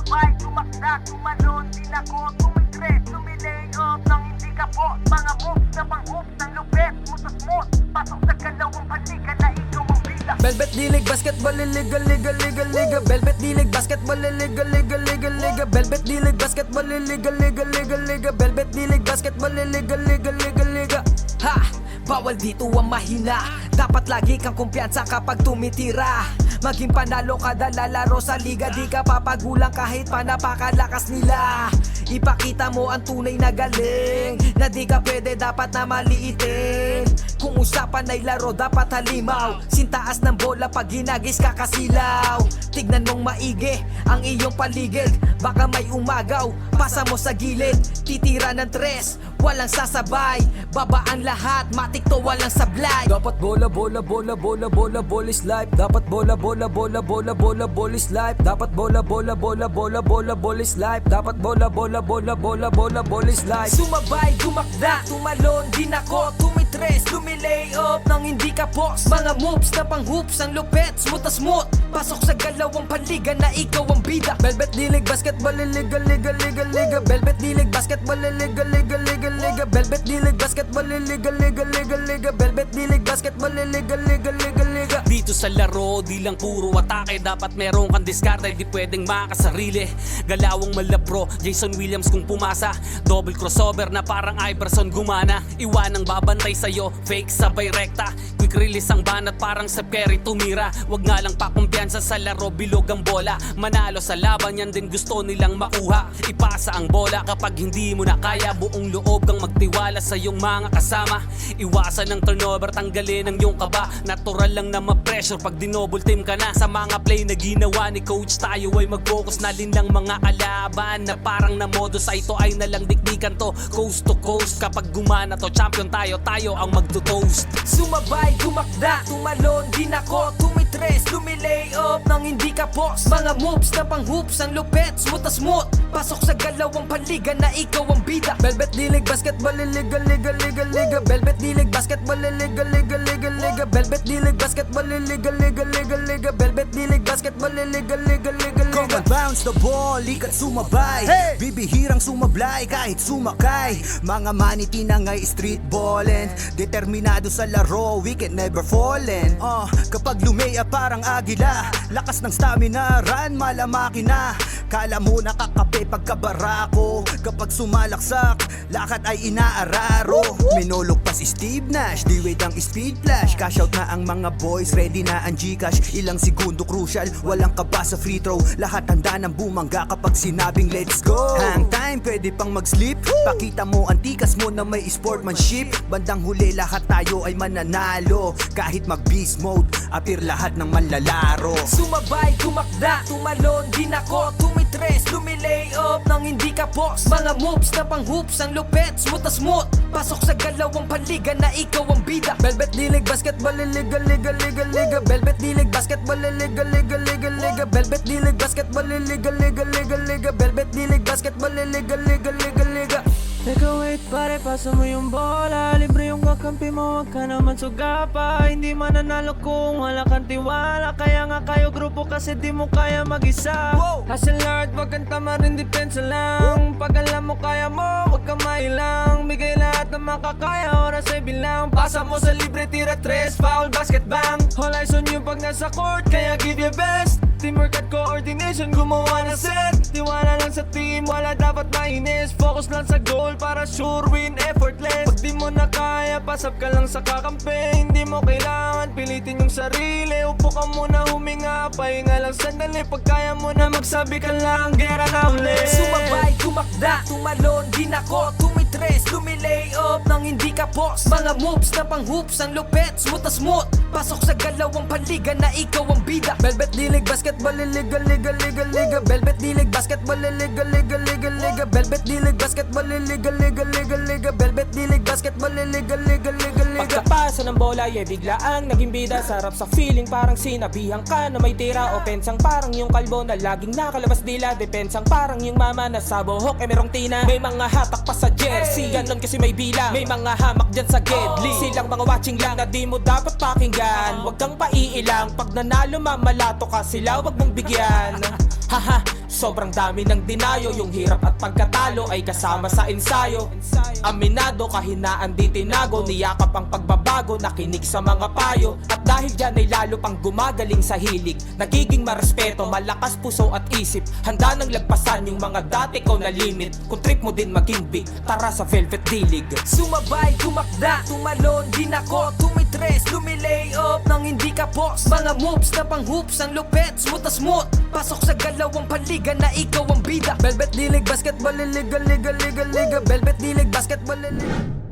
Sumabay, tumakda, tumalon, din ako tumitres, tumilay up nang hindi ka po. Mga moves na pang-hoops ng lupet, mutas-mut, pasok sa galawang palika na ikaw ang bida. Velvet D-League basketball illegal, legal, legal, legal. Velvet D-League basketball illegal, legal, legal, legal. Velvet D-League basketball illegal, legal, legal, legal. Velvet D-League basketball illegal, legal, legal, legal. Ha! Bawal dito ang mahina. Dapat lagi kang kumpiyansa kapag tumitira. Maging panalo kada lalaro sa liga. Di ka papagulang kahit pa napakalakas nila. Ipakita mo ang tunay na galing, na di ka pwede dapat na maliitin. Kung usapan ay laro dapat halimaw. Sintaas ng bola pag ginagis kakasilaw. Tignan mong maigi ang iyong paligid. Baka may umagaw, pasa mo sa gilid. Titira ng tres, walang sasabay. Babaan lahat, matik to walang sablay. Dapat bola, bola, bola, bola, bola, bola is life. Dapat bola, bola, bola, bola, bola, bola is life. Dapat bola, bola, bola, bola, bola, bola is life. Dapat bola, bola, bola, bola, bola, bola is life. Sumabay, tumakda, tumalon, din ako tumitres, lumilay up nang hindi ka post. Mga moves na pang-hoops, ang lupet, smooth na smooth. Pasok sa galawang panliga na ikaw ang bida. Velvet D-League basketball illegal, legal, legal, legal. Velvet D-League basketball illegal, legal, legal, legal. Velvet D-League basketball illegal, legal, legal, legal. Velvet D-League basketball illegal, legal, legal, legal. Dito sa laro, di lang puro atake. Dapat meron kang diskarte, di pwedeng makasarili. Galawang malapro, Jason Williams kung pumasa. Double crossover na parang Iverson gumana. Iwanang babantay sa'yo, fake sabay rekta. Quick release ang banat parang Steph Curry tumira. Wag nga lang pakumpiyansa sa laro, bilog ang bola. Manalo sa laban, yan din gusto nilang makuha. Ipasa ang bola kapag hindi mo na kaya. Buong loob kang magtiwala sa iyong mga kasama. Iwasan ng turnover, tanggalin ang iyong kaba. Natural lang na ma-pressure pag dinouble team ka na. Sa mga play na ginawa ni coach, tayo ay mag-focus na linlang mga kalaban. Na parang na modo sa ito ay nalang dikdikan to. Coast to coast, kapag gumana to, champion tayo, tayo ang magto-toast. Sumabay, tumakda, tumalon, din ako tumitres, lumilay up nang hindi ka post. Mga moves na pang-hoops, ang lupet, smooth na smooth. Pasok sa galawang panliga na ikaw ang bida. Velvet D-League basketball illegal, legal, legal, legal. Velvet D-League basketball illegal, legal, legal, legal. Velvet D-League basketball illegal, legal, legal, legal. Velvet D-League basketball illegal, legal, legal, Come legal. and bounce the ball, ikat sumabay. Bibihirang sumablay kahit sumakay. Mga maniti na nga'y street ballin'. Determinado sa laro, we can never fallin'. Kapag lumea parang agila, lakas ng stamina, run malamaki na. Kala mo nakakape pagkabarako. Kapag sumalaksak, lakad ay inaararo. Minulog pa si Steve Nash, D-Wade ang speed flash. Cash out na ang mga boys, ready na ang Gcash. Ilang segundo crucial, walang kaba sa free throw. Lahat handa ng bumangga kapag sinabing let's go. Hang time, pwede pang mag-sleep. Pakita mo ang tikas mo na may sportsmanship. Bandang huli lahat tayo ay mananalo. Kahit mag-beast mode, appear lahat ng manlalaro. Sumabay, tumakda, tumalon, din ako tumitres, lumilay up nang hindi ka post. Mga moves na pang-hoops, ang lupet, smooth na smooth. Pasok sa galawang panliga na ikaw ang bida. Velvet D-League basketball illegal, legal, legal, legal. Velvet D-League basketball illegal, legal, legal, legal. Velvet D-League basketball illegal, legal, legal, legal. Velvet D-League basketball illegal, legal, legal, legal. Teka wait pare, pasa mo yung bola. Libre yung kakampi mo, wag ka naman sugapa. Hindi mananalo kung wala kang tiwala. Kaya nga kayo grupo kasi di mo kaya mag-isa. Hustle hard, wag kang tama rin, depensa lang. Pag alam mo kaya mo, wag kang mailang. Bigay lahat ng makakaya, oras ay bilang. Pasa mo sa libre, tira tres, foul, basket bang. All eyes on you pag nasa court, kaya give your best. Teamwork at coordination, gumawa ng set. Tiwala lang sa team, wala dapat mainis. Focus lang sa goal para sure win, effortless. Pag di mo na kaya, pasap ka lang sa kakampi. Hindi mo kailangan pilitin yung sarili. Upo ka muna, huminga, pahinga lang sandali. Pag kaya mo na magsabi ka lang, gera na ulit. Sumabay, tumakda, tumalon, din ako tumitres, lumilay up nang hindi ka post. Mga moves na pang-hoops, ang lupet, smooth na smooth. Pasok sa galawang panliga na ikaw ang bida. Velvet D-League basketball illegal, legal, legal, legal. Velvet D-League basketball illegal, legal, legal, legal. Velvet D-League basketball illegal, legal, legal, legal. Velvet D-League basketball illegal, legal, legal, legal. Pagkapasa ng bola, biglaang naging bida. Sarap sa feeling, parang sinabihan ka na may tira. Opensang parang yung kalbo na laging nakalabas dila. Depensang parang yung mama na sa buhok merong tina. May mga hatak pa sa jersey, ganon kasi may bilang. May mga hamak dyan sa gedli, silang mga watching lang na di mo dapat pakinggan. Huwag kang paiilang, pag nanalo mamalato ka sila, wag mong bigyan. Haha, Sobrang dami ng dinayo, yung hirap at pagkatalo ay kasama sa ensayo. Aminado, kahinaan di tinago, niyakap ang pagbabago, nakinig sa mga payo. At dahil dyan ay lalo pang gumagaling sa hilig, nagiging marespeto, malakas puso at isip. Handa nang lagpasan yung mga dati ko na limit. Kung trip mo din maging big, tara sa Velvet Dilig. Sumabay, tumakda, tumalon din ako, tumitres, lumilay up nang hindi ka boss. Mga moves na pang hoops, ang lupet, smooth na smooth. Pasok sa galawang panliga na ikaw ang bida. Velvet Dilig, basketball, liga, liga, liga, liga. Velvet Dilig, basketball, liga.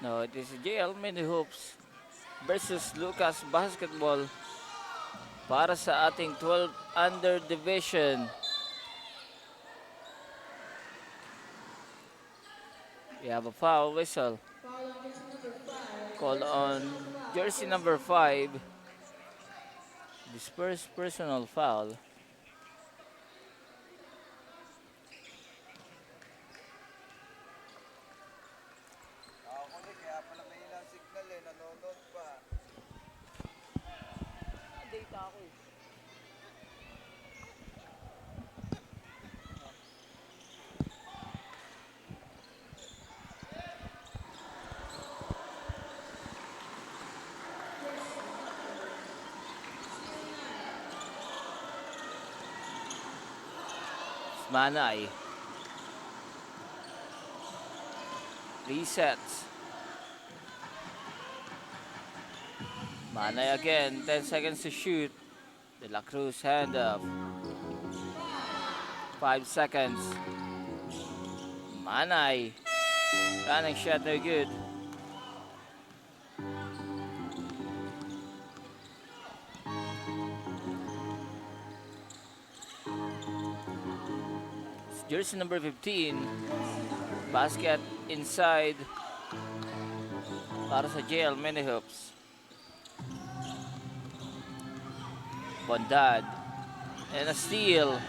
No, it is JL Mini Hoops versus Lucas Basketball para sa ating 12 under division. We have a foul whistle called on jersey number 5. This first personal foul. Manay. Resets. Manay again. 10 seconds to shoot. De La Cruz hand up. 5 seconds. Manay. Running shot, no good. Jersey number 15. Basket inside para sa JL Mini Hoops. Bondad. And a steal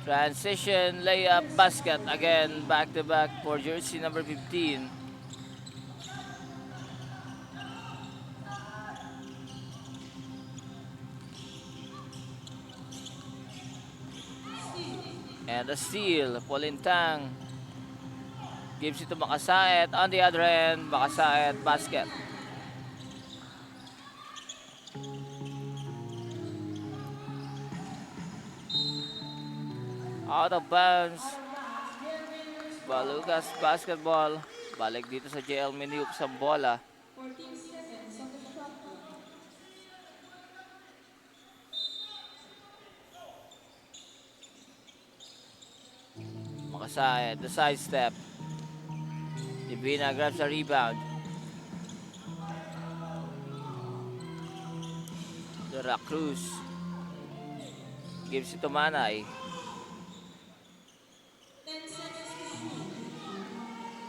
Transition, layup, basket. Again, back to back for jersey number 15. And a steal, Polintang gives it to Makasaet. On the other end, Makasaet, basket. Out of bounds. Balugas basketball. Balik dito sa JL Miniup sa bola. Makasaet, the side step. Divina grabs a rebound. De La Cruz gives it to Manay.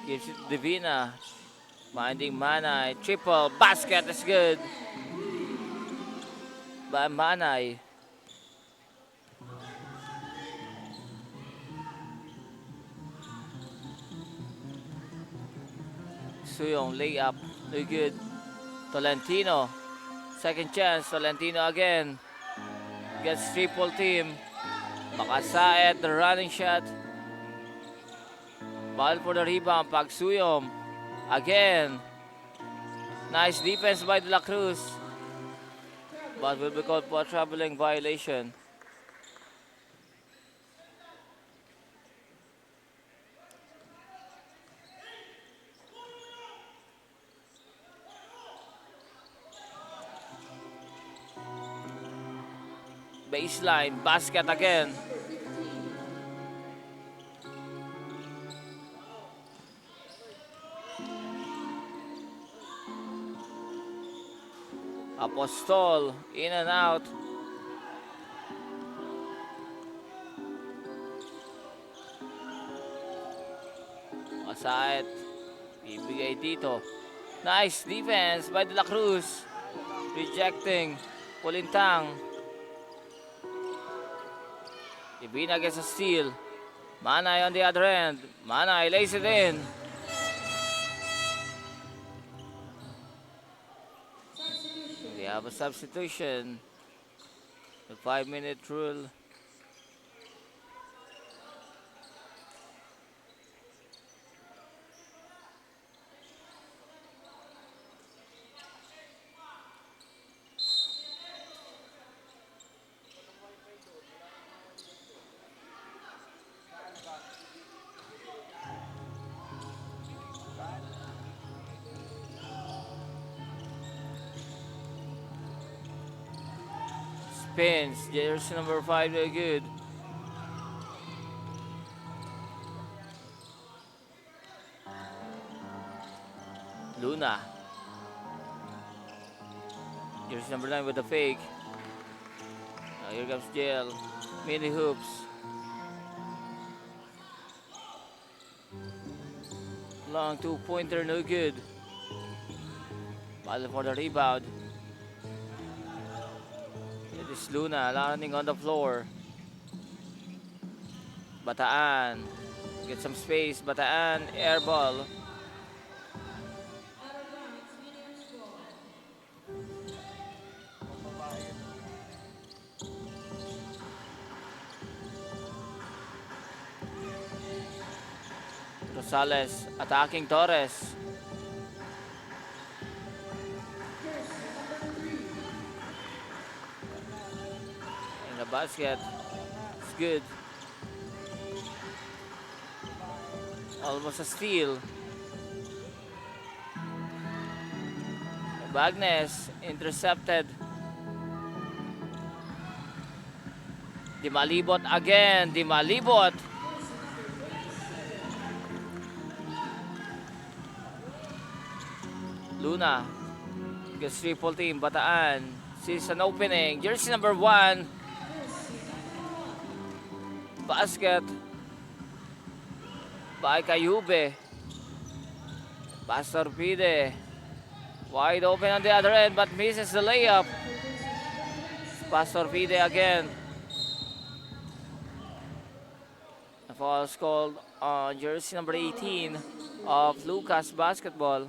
Gives it to Divina. Finding Manay. Triple. Basket is good. By Manay. Suyong layup. No good. Tolentino. Second chance. Tolentino again. Gets triple team. Makasaet. The running shot. Ball for the rebound. Pagsuyom. Again. Nice defense by De La Cruz. But will be called for a troubling violation. Baseline. Basket again. Apostol, in and out. Aside, ibigay dito. Nice defense by De La Cruz. Rejecting, Polintang. Divina gets a steal. Manay on the other end. Manay lays it in. We have a substitution. The 5-minute rule. Spins, jersey number 5, very good. Luna. Jersey number 9 with the fake. Now here comes JL. Mini hoops. Long two-pointer, no good. Battle for the rebound. It is Luna landing on the floor. Bataan. Get some space. Bataan. Air ball. Rosales attacking Torres. In the basket. It's good. Almost a steal. Bagnes intercepted. Di Malibot again. Di Malibot. Luna gets triple team. Bataan sees an opening. Jersey number 1. Basket by Cayube. Pastor Pide wide open on the other end but misses the layup. Pastor Pide again. foul is called on jersey number 18 of Lucas Basketball.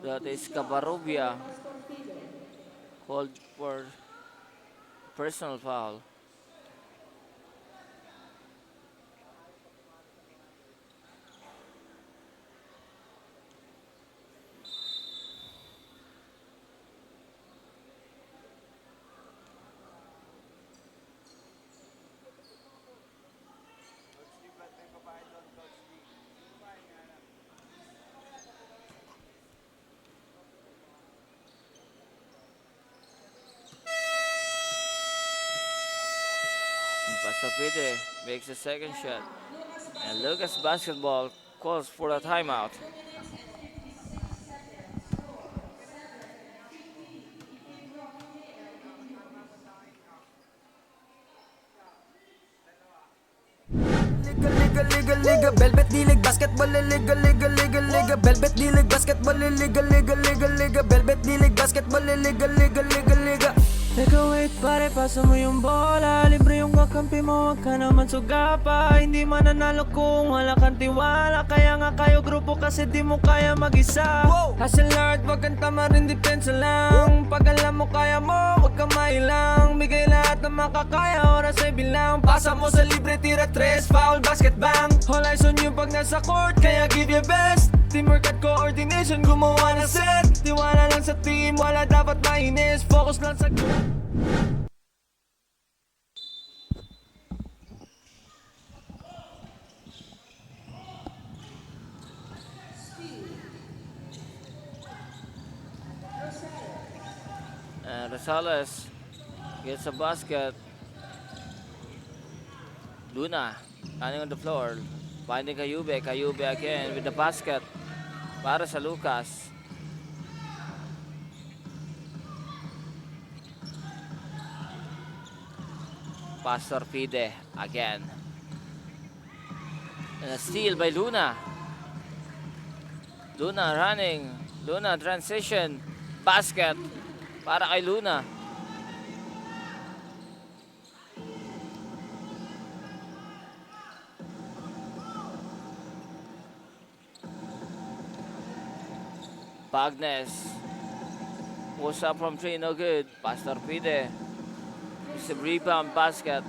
That is Cabarrubia called for personal foul. Pasapide makes a second shot. And Lucas Basketball calls for a timeout. Liga, Velvet D-League Basketball, Liga, Velvet D-League Basketball, Liga, Velvet D-League Basketball, Liga. Teka wait pare, pasa mo yung bola. Libre yung kakampi mo, wag ka naman suga pa. Hindi mananalo kung wala kang tiwala. Kaya nga kayo grupo kasi di mo kaya mag-isa. Hustle hard, wag kang tamarin, depensa lang. Pag alam mo kaya mo, wag kang mailang. Bigay lahat ng makakaya, oras ay bilang. Pasa mo sa libre, tira 3, foul, basket bang. All eyes on you pag nasa court, kaya give your best. Teamwork at coordination, gumawa ng set. Tiwala lang sa team, wala dapat mainis. Focus lang sa And Rosales gets a basket. Luna running on the floor. Finding Cayube. Cayube again with the basket. Para sa Lucas. Pastor Pide again. And a steal by Luna. Luna running. Luna transition. Basket. Para kay Luna. Bagnes. Pulls up from 3, no good. Pastor Pide. It's a rebound basket.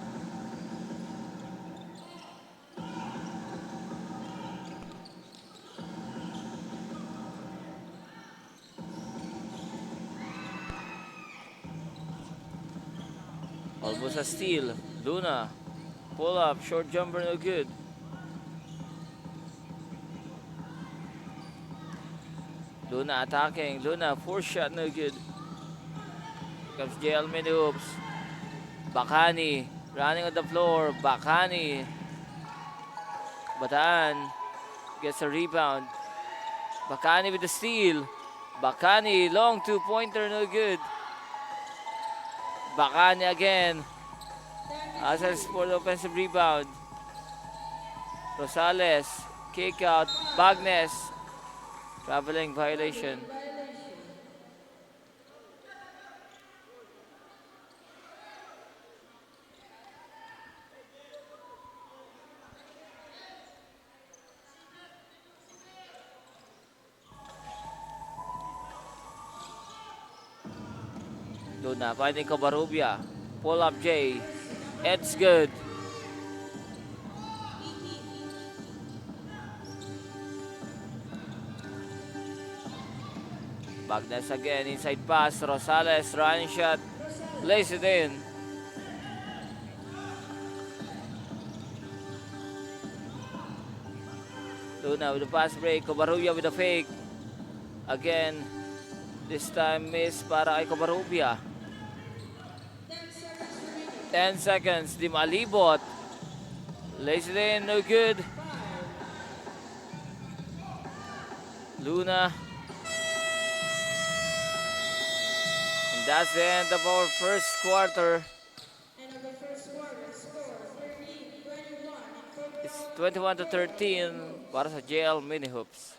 Almost a steal. Luna. Pull up. Short jumper, no good. Luna attacking. Luna, 4 shot, no good. Comes JL mini hoops. Bakani running on the floor. Bakani. Bataan gets a rebound. Bakani with the steal. Bakani, long 2-pointer, no good. Bakani again. Asas for the offensive rebound. Rosales, kick out. Bagnes. Traveling violation. Luna finding Cabarrubia. Pull up J. It's good. Bagnes again, inside pass. Rosales, running shot. Lays it in. Luna with the pass break. Cabarrubia with the fake. Again, this time miss para kay Cabarrubia. 10 seconds. Di malibot. Lays it in. No good. Luna. And that's the end of our first quarter. It's 21-13 para sa JL Mini Hoops.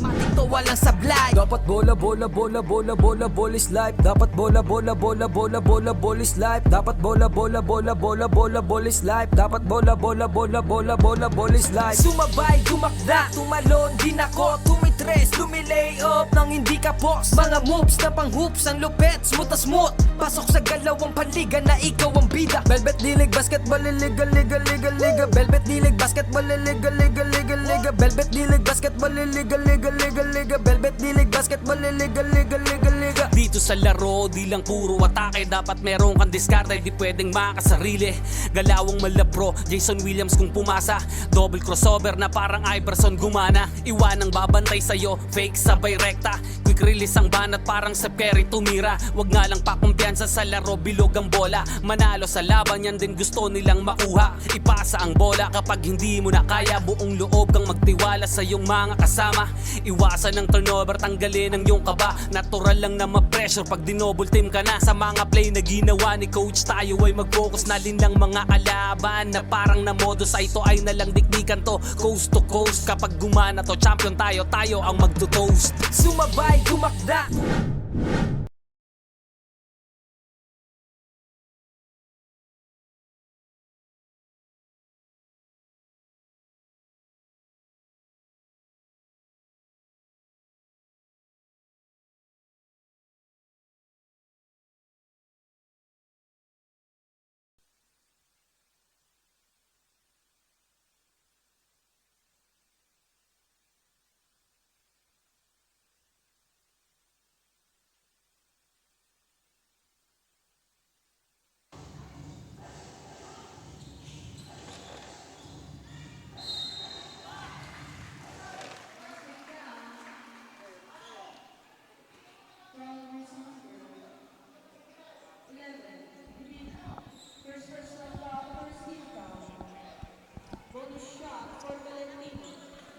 Matik to walang sablay. Dapat bola, bola, bola, bola, bola, bola is life. Dapat bola, bola, bola, bola, bola, bola is life. Dapat bola, bola, bola, bola, bola, bola is life. Dapat bola, bola, bola, bola, bola, bola is life. Sumabay, dumakda, tumalon, din ako, tumitres, lumilay up nang hindi ka boss. Mga moves na pang hoops, ang lupet, smooth na smooth. Pasok sa galawang panliga na ikaw ang bida. Velvet dilig, basketball, liga, liga, liga, liga. Velvet dilig, basketball, liga, liga, liga, liga. Velvet dilig, basketball, liga, liga, liga, liga. Velvet dilig, basketball, liga, liga, liga, liga. Dito sa laro, di lang puro atake. Dapat meron kang diskarte, di pwedeng makasarili. Galawang malapro, Jason Williams kung pumasa. Double crossover na parang Iverson gumana. Iwanang babantay sa'yo, fake sabay rekta. Quick release ang banat parang Steph Curry tumira. Wag nga lang pakumpiyansa sa laro, bilog ang bola. Manalo sa laban, yan din gusto nilang makuha. Ipasa ang bola kapag hindi mo na kaya. Buong loob kang magtiwala sa iyong mga kasama. Iwasan ng turnover, tanggalin ang iyong kaba. Natural lang na ma-pressure pag dinoble team ka na. Sa mga play na ginawa ni coach, tayo ay mag-focus na din ng mga kalaban. Na parang na modo sa ito ay nalang dikdikan to, coast to coast. Kapag gumana to, champion tayo, tayo ang magto-toast. Sumabay, dumakda.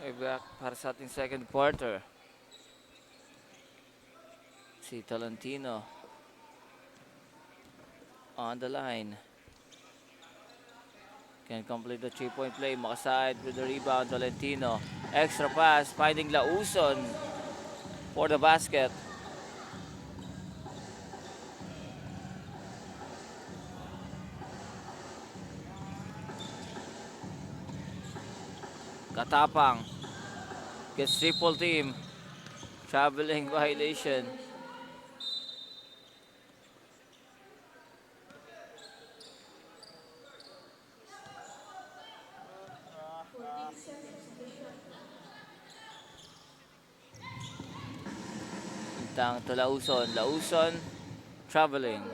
We're back para sa ating second quarter. Si Tolentino on the line. Can complete the 3-point play. Makaside with the rebound. Tolentino. Extra pass. Finding Lauson for the basket. Katapang gets triple team. Traveling violation. Bintang to Lauson. Lauson traveling.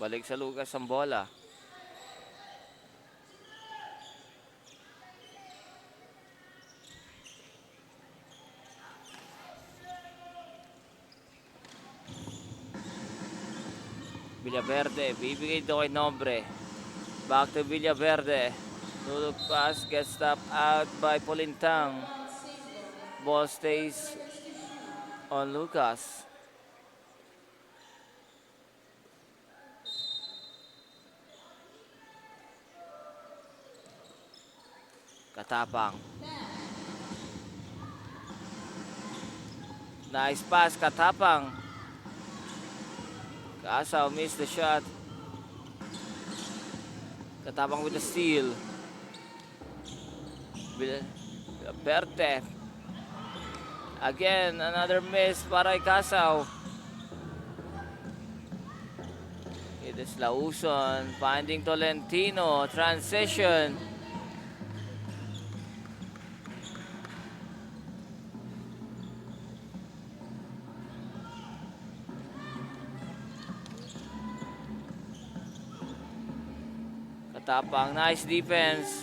Balik sa lugas ang bola. Villaverde, bibigay ito kay Nombre. Back to Villaverde. Lulog pass, gets stopped out by Polintang. Ball stays on Lucas. Katapang. Nice pass, Katapang. Kasaw missed the shot. Katapang with the steal. Berte. Again, another miss para kay Kasaw. It is Lauson finding Tolentino. Transition. Katapang, nice defense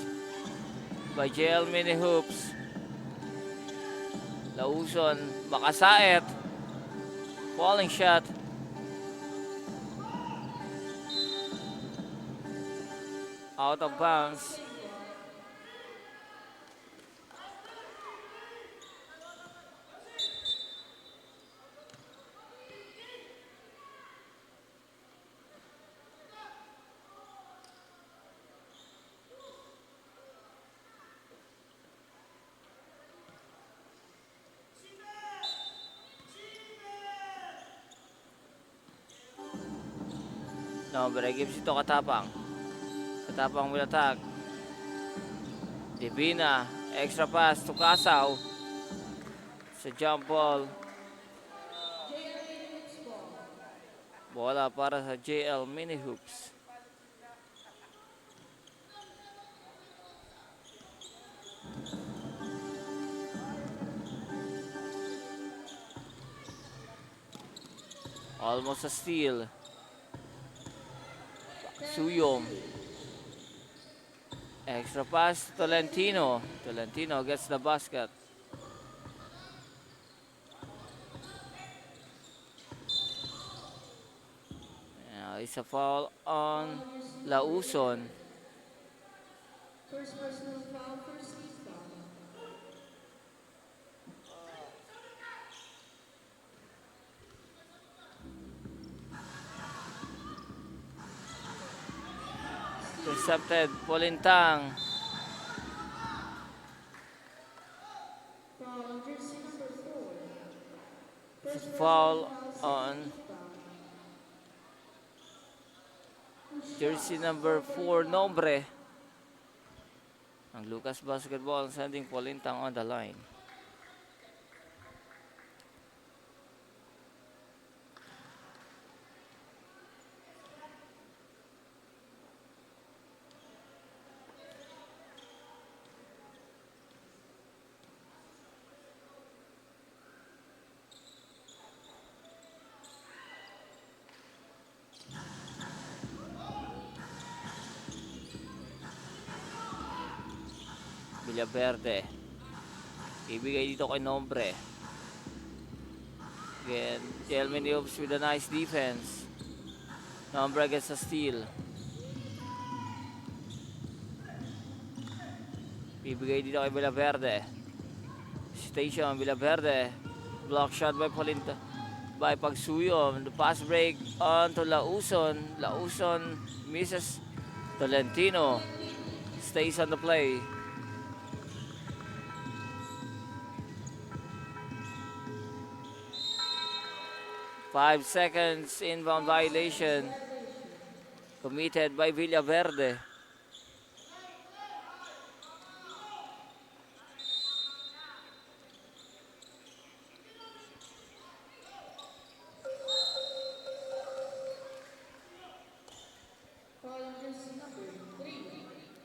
by JL Mini Hoops. Lauson, makasaet. Falling shot. Out of bounds. Nombre gives ito Katapang. Katapang will attack. Divina, extra pass to Kasaw. Sa jump ball. Bola para sa JL Mini Hoops. Almost a steal. Suyom. Extra pass to Tolentino. Tolentino gets the basket. Now it's a foul on Lauson. Intercepted, Polintang. Foul on jersey number 4, Nombre. Ang Lucas Basketball sending Polintang on the line. Villaverde. Ibigay dito kay Nombre. Again, Jelmin Hoops with a nice defense. Nombre gets a steal. Ibigay dito kay Villaverde. Station, Villaverde. Block shot by Polinta. By Pagsuyom. The pass break on to Lauson. Lauson misses. Tolentino stays on the play. Five seconds inbound violation committed by Villaverde.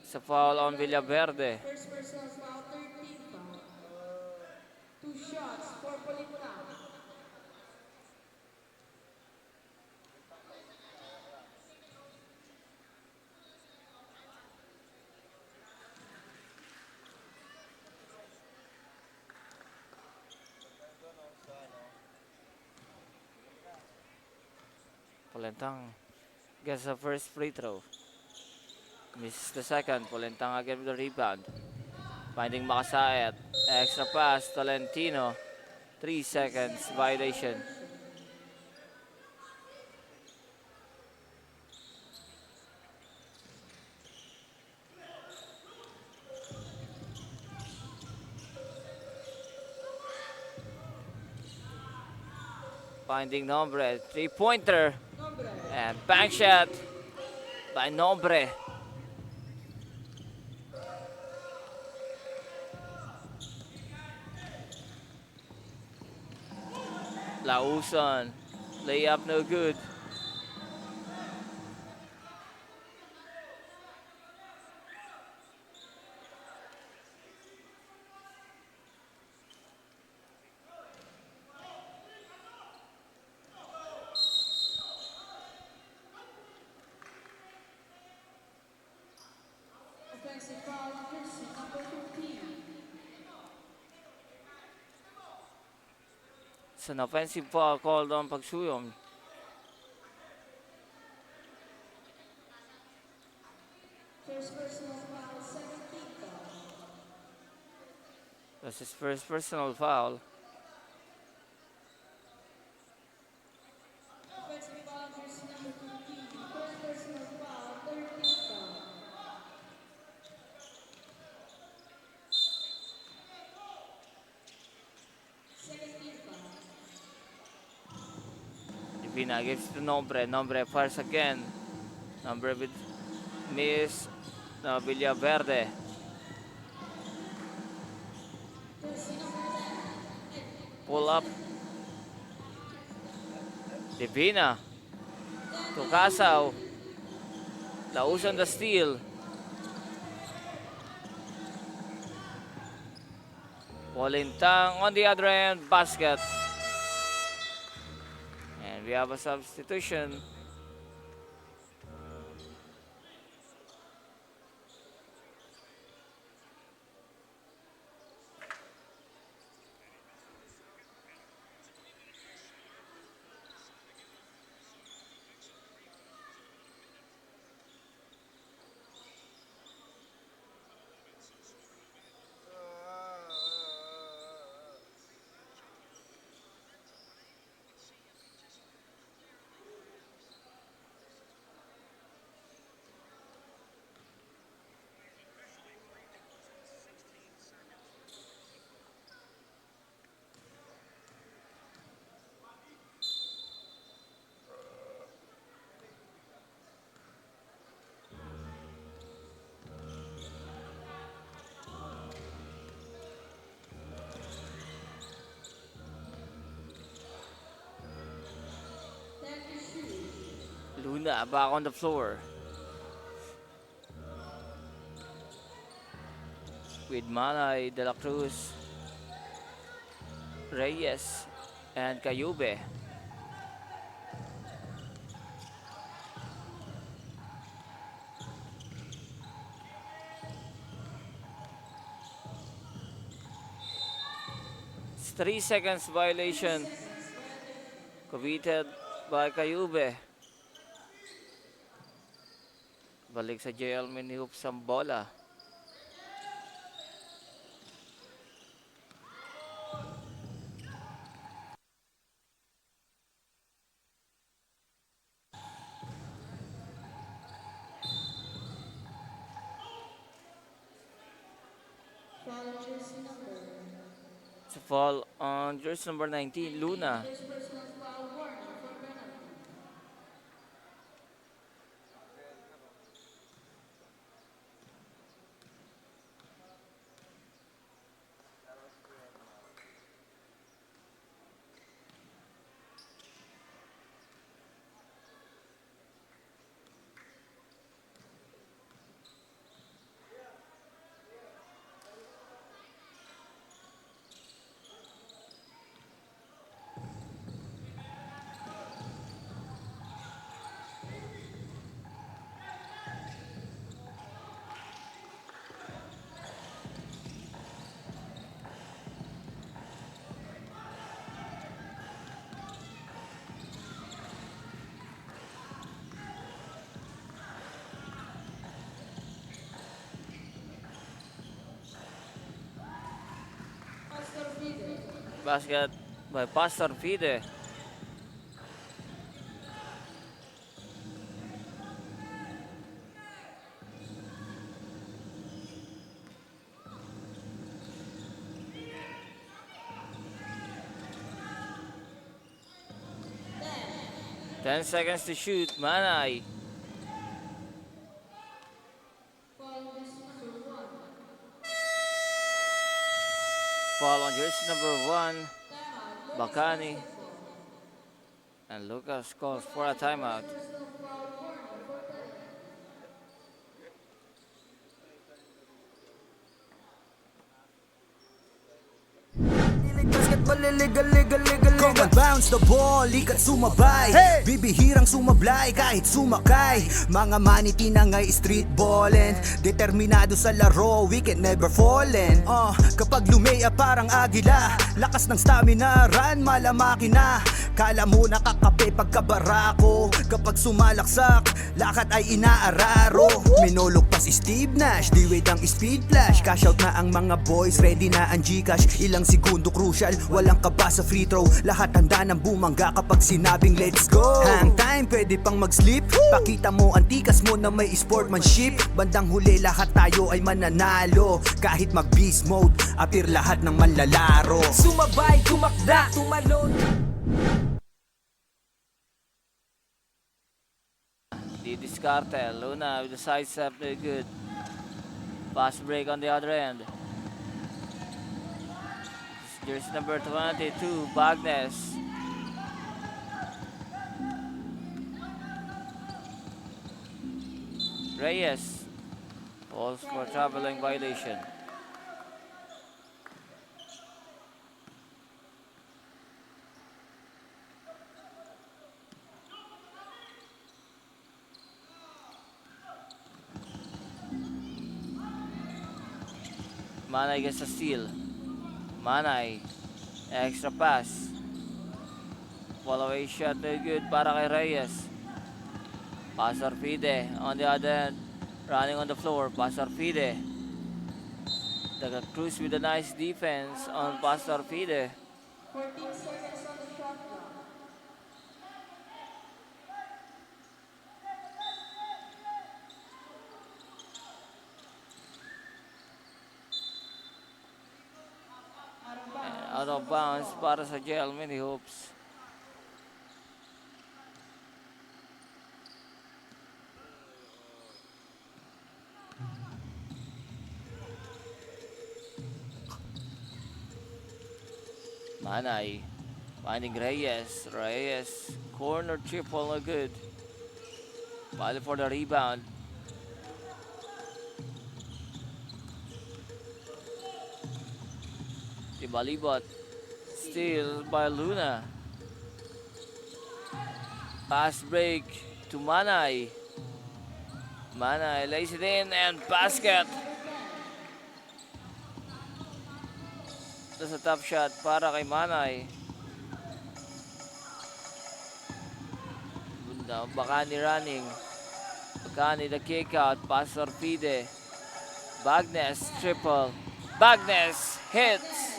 It's a foul on Villaverde. First personal foul, 13 foul. 2 shots for Polintang. Polentang gets the first free throw. Misses the second. Polentang again with the rebound. Finding Makasaet. Extra pass. Tolentino. 3 seconds violation. Finding Nombre. 3-pointer. And bank shot by Nombre. Lauson. Layup no good. Offensive foul on jersey number 15. It's an offensive foul called on Pagsuyom. First personal foul, 17 foul. That's his first personal foul. Offensive foul on jersey number 15. First personal foul, 13 foul. Second team foul. Divina gives to Nombre. Nombre fires again. Number with Miss Villaverde. Pull up. Divina. Tukasaw. Lauson the steal. Polintang on the other end, basket. And we have a substitution. Luna back on the floor. With Manay, De La Cruz, Reyes, and Cayube. It's 3 seconds violation committed by Cayube. Balik sa JL Minihoops ang bola. It's a foul on jersey number 19, Luna. Basket by Pastor Fide. Ten seconds to shoot. Manay. Foul on jersey number 1, Bacani. And Lucas calls for a timeout. Basketball illegal, legal, legal, Come legal. and bounce the ball, likat sumabay. Bibihirang sumablay kahit sumakay. Mga maniti na nga'y street ballin'. Determinado sa laro, we can never fallin'. Kapag lumea parang agila, lakas ng stamina, run malamaki na. Kala mo nakakape pagkabarako. Kapag sumalaksak, lakad ay inaararo. Minulog pa si Steve Nash, di wait ang speed flash. Cash out na ang mga boys, ready na ang Gcash. Ilang segundo crucial, walang kaba sa free throw. Lahat handa ng bumangga kapag sinabing let's go. Hang time, pwede pang mag-sleep. Pakita mo ang tikas mo na may sportsmanship. Bandang huli lahat tayo ay mananalo. Kahit mag-beast mode, appear lahat ng manlalaro. Sumabay, tumakda, tumalon. Manay, Discarte, Luna with the side step, very good. Fast break on the other end. Jersey number 22, Bagnes. Reyes falls for traveling violation. Manay gets a steal. Manay, extra pass. Follow away shot, very good para kay Reyes. Pastor Fide on the other end, running on the floor. Pastor Fide. The Cruz with a nice defense on Pastor Fide. 14 seconds on the shot clock. Out of bounds para sa JL Mini Hoops. Manay finding Reyes. Reyes corner triple, no good. Ball for the rebound. Ibalibot. Steal by Luna. Pass break to Manay. Manay lays it in and basket. That's a top shot para kay Manay. Now, Bacani running. Bacani the kick out. Pastor Fide. Bagnes triple. Bagnes hits.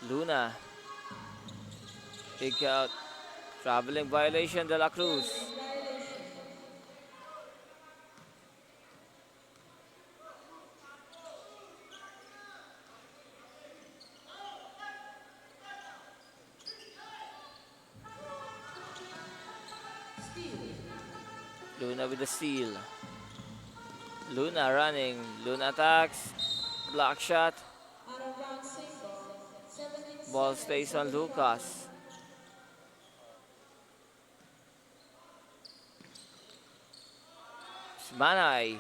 Luna. Kick out. Traveling violation, De La Cruz. Luna with the steal. Luna running. Luna attacks. Block shot. Out of bounds single. 17 Ball stays on Lucas. Manay.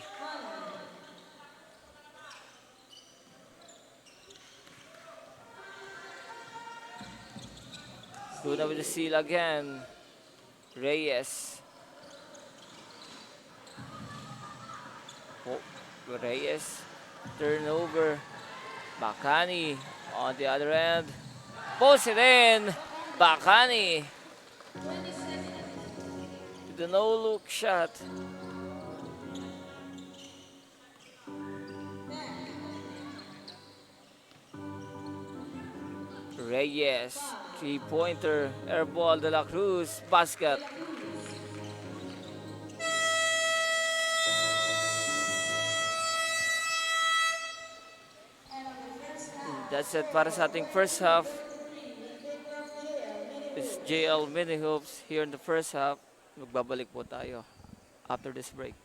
Luna with the steal again. Reyes. Oh, Reyes. Turnover. Bacani on the other end. Post it in. Bacani. With the no-look shot. Reyes, three-pointer, air ball, De La Cruz, basket. That's it para sa ating first half. It's JL Mini Hoops here in the first half. Magbabalik po tayo after this break.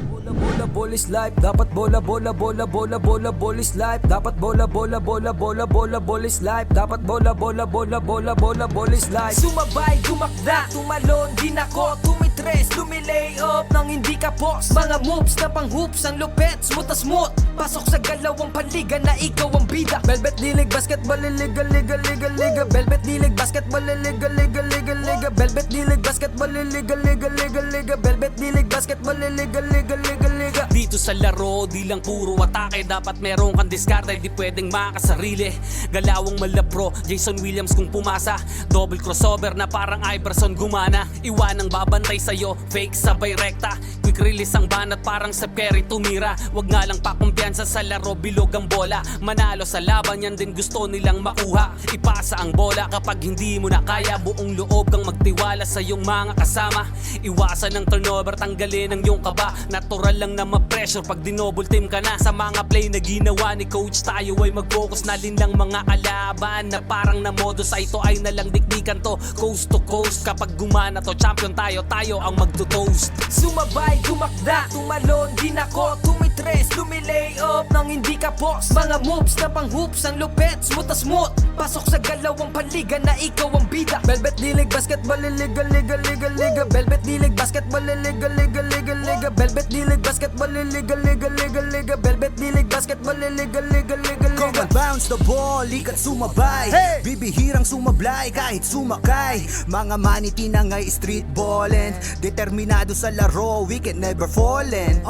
Bola bola ball is life, dapat bola bola bola bola bola ball is life, dapat bola bola bola bola bola ball is life, dapat bola bola bola bola bola ball is life. Sumabay, tumakda, tumalon, din ako, tumitres, lumilay up nang hindi ka post. Mga moves na pang hoops, ang lupet, smooth as smooth. Pasok sa galawang paliga na ikaw ang bida. Velvet dilig, basketball, liga, liga, liga, liga. Velvet dilig, basketball, liga, liga, liga, liga. Velvet dilig, basketball, liga, liga, liga, liga. Velvet dilig, basketball, liga, liga, liga, liga. Dito sa laro, di lang puro atake. Dapat meron kang diskarte, di pwedeng makasarili. Galawang malapro, Jason Williams kung pumasa. Double crossover na parang Iverson gumana. Iwanang babantay sa'yo, fake sabay rekta. Quick Quick release ang banat parang Steph Curry tumira. Wag nga lang pakumpiyansa sa laro, bilog ang bola. Manalo sa laban, yan din gusto nilang makuha. Ipasa ang bola kapag hindi mo na kaya. Buong loob kang magtiwala sa iyong mga kasama. Iwasan ng turnover, tanggalin ang iyong kaba. Natural lang na ma-pressure pag dinouble team ka na. Sa mga play na ginawa ni coach, tayo ay mag-focus na lang mga kalaban na parang na modus. Ay ito ay nalang dikdikan to, coast to coast. Kapag gumana to, champion tayo, tayo ang magto-toast. Sumabay, tumakda, tumalon, di nako, tumitres, lumilay up nang hindi ka post. Mga moves na pang hoops, ang lupet, smooth as smooth. Pasok sa galawang paliga na ikaw ang bida. Velvet D-League Basketball, liga, liga, liga, liga. Velvet D-League Basketball, liga, liga, liga, liga. Velvet D-League Basketball, liga, liga, liga, liga. Velvet D-League Basketball, liga, liga, liga, Come liga. and bounce the ball, likat sumabay. Bibihirang sumablay kahit sumakay. Mga maniti na nga'y street ballin'. Determinado sa laro, we can never fallin'.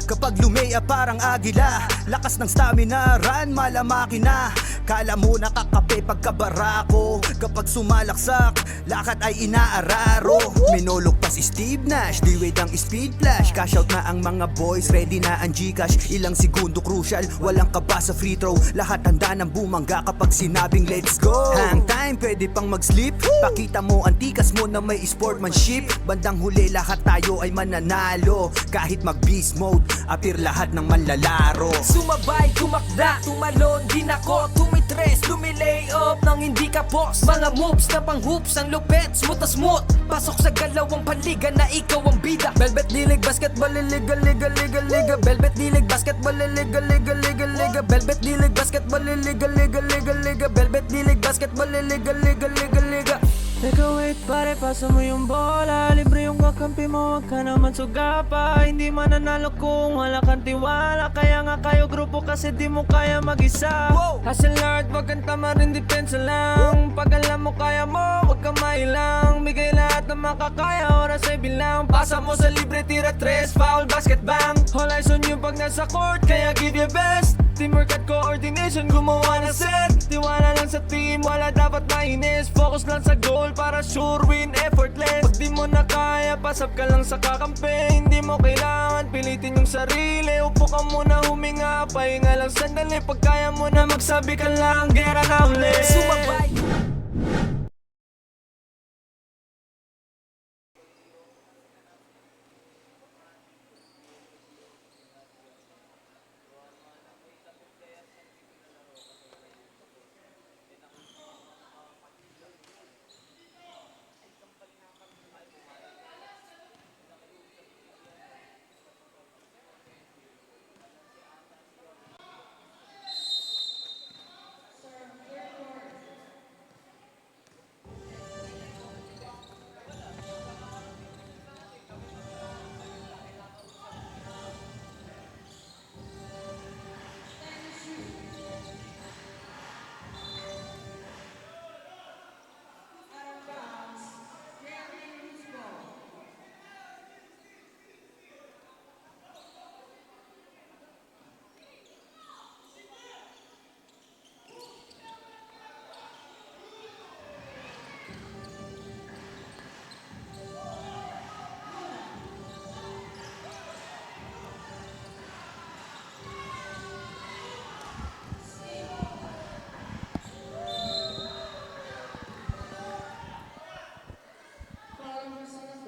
Kapag lumea parang agila, lakas ng stamina, run malamaki na. Kala mo nakakape pagkabarako. Kapag sumalaksak, lakad ay inaararo. Minulog pa si Steve Nash, D-Wade ang speed flash. Cash out na ang mga boys, ready na ang Gcash. Ilang segundo crucial, walang kaba sa free throw. Lahat handa ng bumangga kapag sinabing let's go. Hang time, pwede pang mag-sleep. Pakita mo ang tikas mo na may sportsmanship. Bandang huli lahat tayo ay mananalo. Kahit mag-beast mode, appear lahat ng manlalaro. Sumabay, tumakda, tumalon, di nako, tumitres, lumilay up nang hindi ka post. Mga moves na pang hoops, ang lupet, smooth as smooth. Pasok sa galawang paliga na ikaw ang bida. Velvet D-League Basketball, liga, liga, liga, liga. Velvet D-League Basketball, liga, liga, liga, liga. Velvet D-League Basketball, liga, liga, liga, liga. Velvet D-League Basketball, liga, liga, liga, liga. Teka wait pare, pasa mo yung bola. Libre yung kakampi mo, wag ka naman sugapa. Hindi mananalo kung wala kang tiwala. Kaya nga kayo grupo kasi di mo kaya mag-isa. Hustle hard, wag kang tamarin, depensa lang. Pag alam mo kaya mo, wag kang mailang. Bigay lahat ng makakaya, oras ay bilang. Pasa mo sa libre, tira tres, foul, basket bang. All eyes on you pag nasa court, kaya give your best. Teamwork at coordination, gumawa na set. Tiwala lang sa team, wala dapat mainis. Focus lang sa goal para sure win, effortless. Pag di mo na kaya, pasap ka lang sa kakampi. Hindi mo kailangan pilitin yung sarili. Upo ka muna, huminga, pahinga lang sandali. Pag kaya mo na magsabi ka lang, gera na ulit. Sumabay.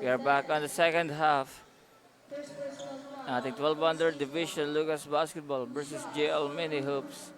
We are back on the second half. Ating 12 under division Lucas Basketball versus JL Mini Hoops.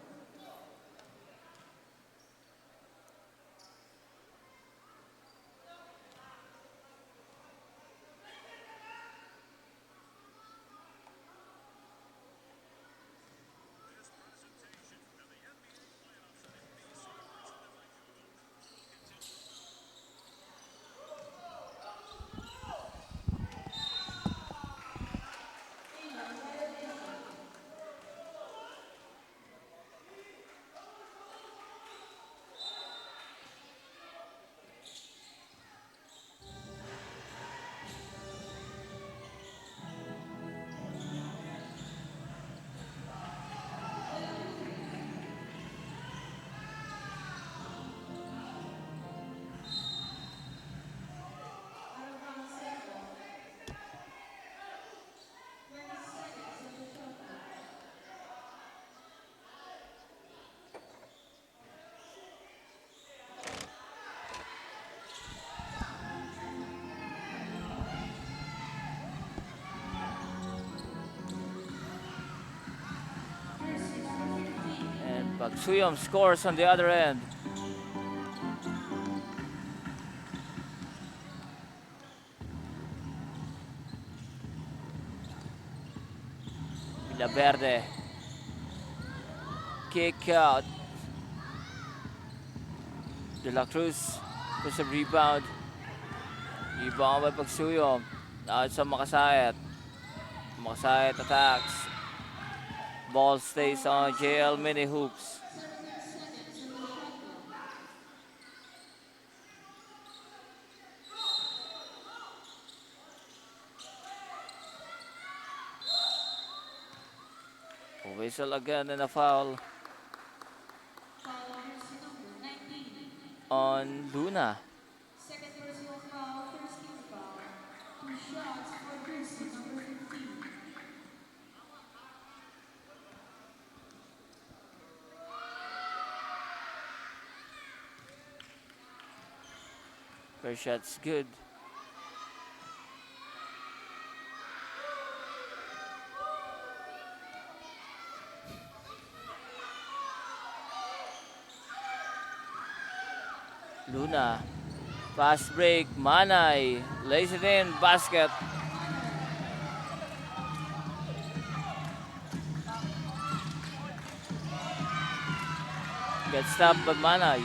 Pagsuyom scores on the other end. Villaverde. Kick out. De La Cruz with a rebound. Rebound by Pagsuyom. Now it's on Makasayat. Makasayat attacks. Ball stays on JL Mini Hoops. Whistle again and a foul on Luna. Second personal foul, first team foul. 2 shots for jersey number 15. First shot's good. Luna. Fast break. Manay. Lays it in. Basket. Gets stopped by Manay.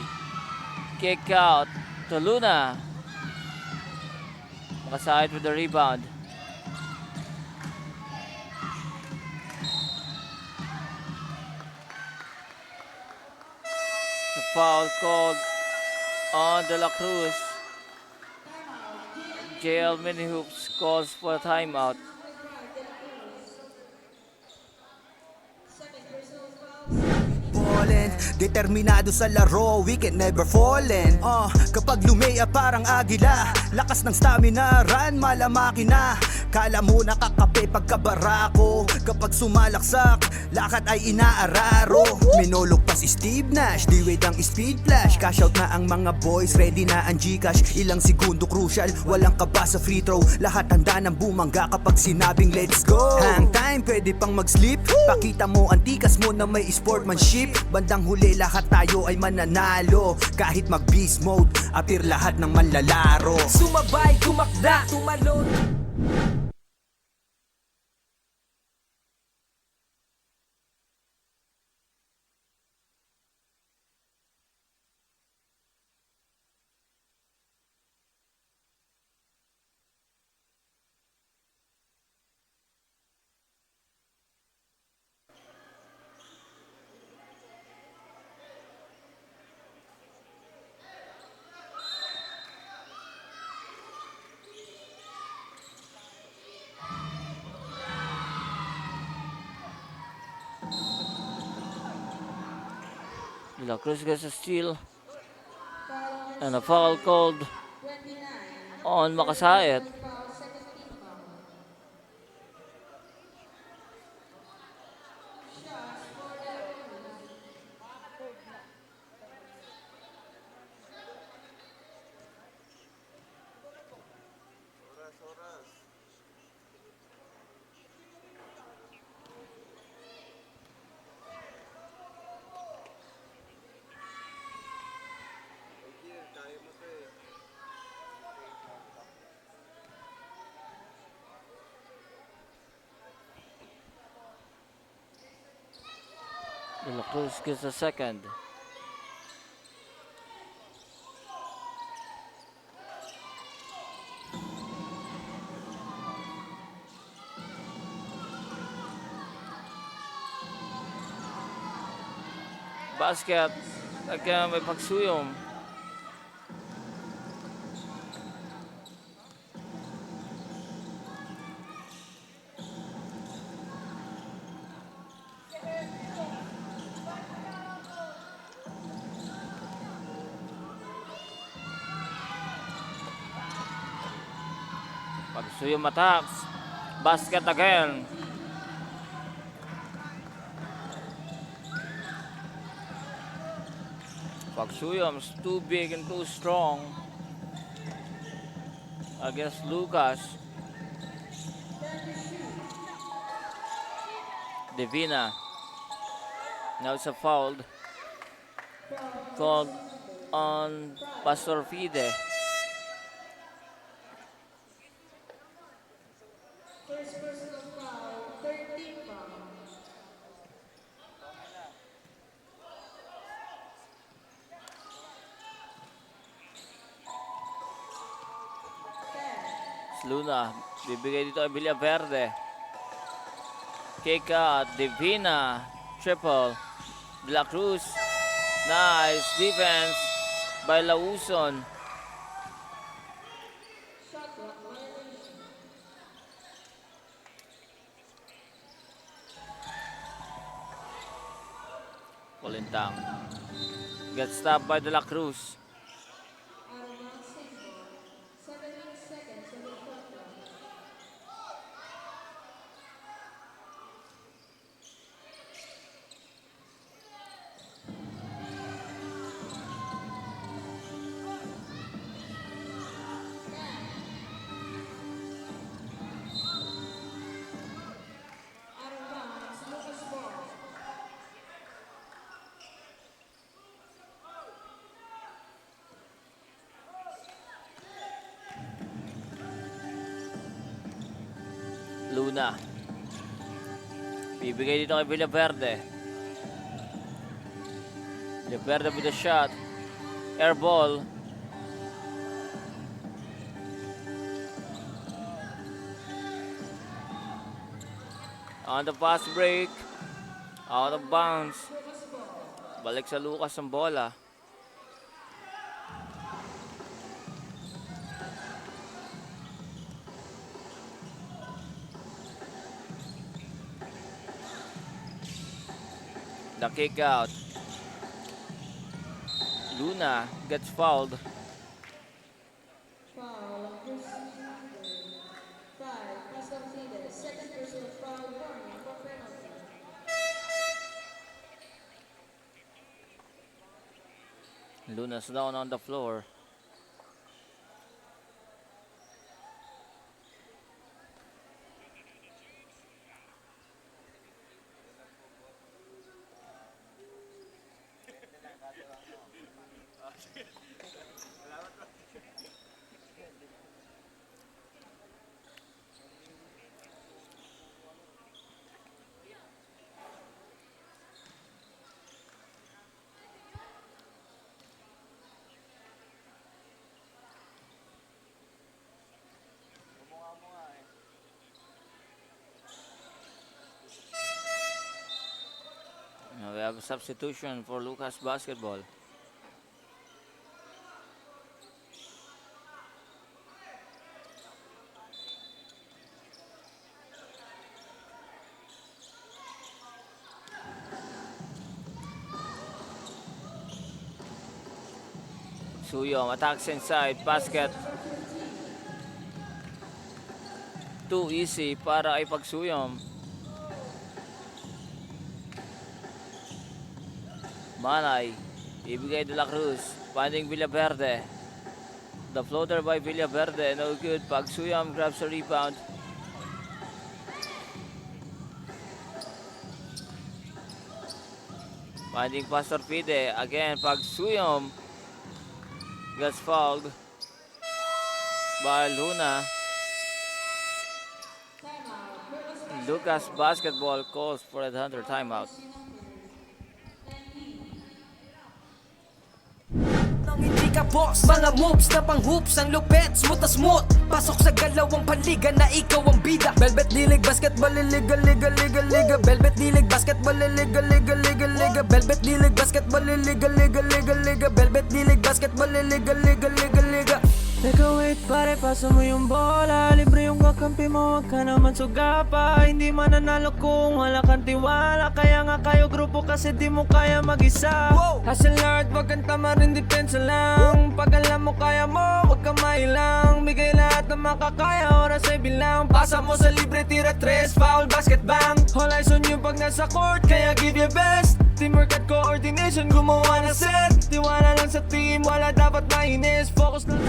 Kick out to Luna. Makasayat with the rebound. The foul called on De La Cruz. JL Mini Hoops calls for a timeout. Ballin', determinado sa laro, we can never fallin'. Kapag lumea parang agila, lakas ng stamina, run malamakina. Kala mo nakakape pagkabarako, kapag sumalaksak, lakad ay inaararo. Minulog pa si Steve Nash, di wait ang speed flash. Cash out na ang mga boys, ready na ang Gcash. Ilang segundo crucial, walang kaba sa free throw. Lahat handa ng bumangga kapag sinabing let's go. Hang time, pwede pang mag-sleep. Pakita mo ang tikas mo na may sportsmanship. Bandang huli lahat tayo ay mananalo. Kahit mag-beast mode, appear lahat ng manlalaro. Sumabay, tumakda, tumalon. De La Cruz gets a steal. And a foul called 29. on Makasayat. Foul, second team foul. Shots for De La Cruz. De La Cruz gets a second. Basket. Again may Pagsuyom. Pagsuyom attacks. Basket again. Pagsuyom's too big and too strong against Lucas. Divina. Now it's a foul called on Pastor Fide. First personal foul, 13 foul. Luna, bibigay dito kay Villaverde. Kick out, Divina, triple. De La Cruz, nice defense by Lauson. Shot clock violation. Polintang. Gets stopped by De La Cruz. Out of bounds handball. 17 seconds on the shot clock. Out of bounds, Lucas Ball. Luna. Bibigay dito kay Villaverde. Villaverde with a shot. Air ball. On the fast break. Out of bounds. Balik sa Lucas ang bola. The kick out. Luna gets fouled. Foul on Chris Fide. 5, Pastor Fide. Second personal foul, warning for penalty. Luna's down on the floor. Now we have a substitution for Lucas basketball. Suyom attacks inside, basket. Too easy para kay Pagsuyom. Manay, ibigay De La Cruz, finding Villaverde. The floater by Villaverde, no good. Pagsuyom grabs a rebound. Finding Pastor Fide, again Pagsuyom gets fouled by Luna. Lucas basketball calls for another timeout. Nang hindi ka boss, mga moves na pang hoops, ang lupet, smooth na smooth. Pasok sa galawang paliga na ikaw ang bida. Velvet D-League basketball, liga, liga, liga, liga. Velvet D-League basketball, liga, liga, liga, liga. Velvet D-League basketball, liga, liga, liga, liga. Velvet D-League basketball, liga, liga, liga, liga. Teka wait pare, pasa mo yung bola. Libre yung kakampi mo, wag ka naman sugapa. Hindi mananalo kung wala kang tiwala. Kaya nga kayo grupo kasi di mo kaya mag-isa. Hustle hard, wag kang tamarin, depensa lang. Pag alam mo kaya mo, wag kang mailang. Bigay lahat ng makakaya, oras ay bilang. Pasa mo sa libre, tira 3, foul, basket bang. All eyes on you pag nasa court, kaya give your best. Teamwork at coordination, gumawa na set. Tiwala lang sa team, wala dapat mainis. Focus lang.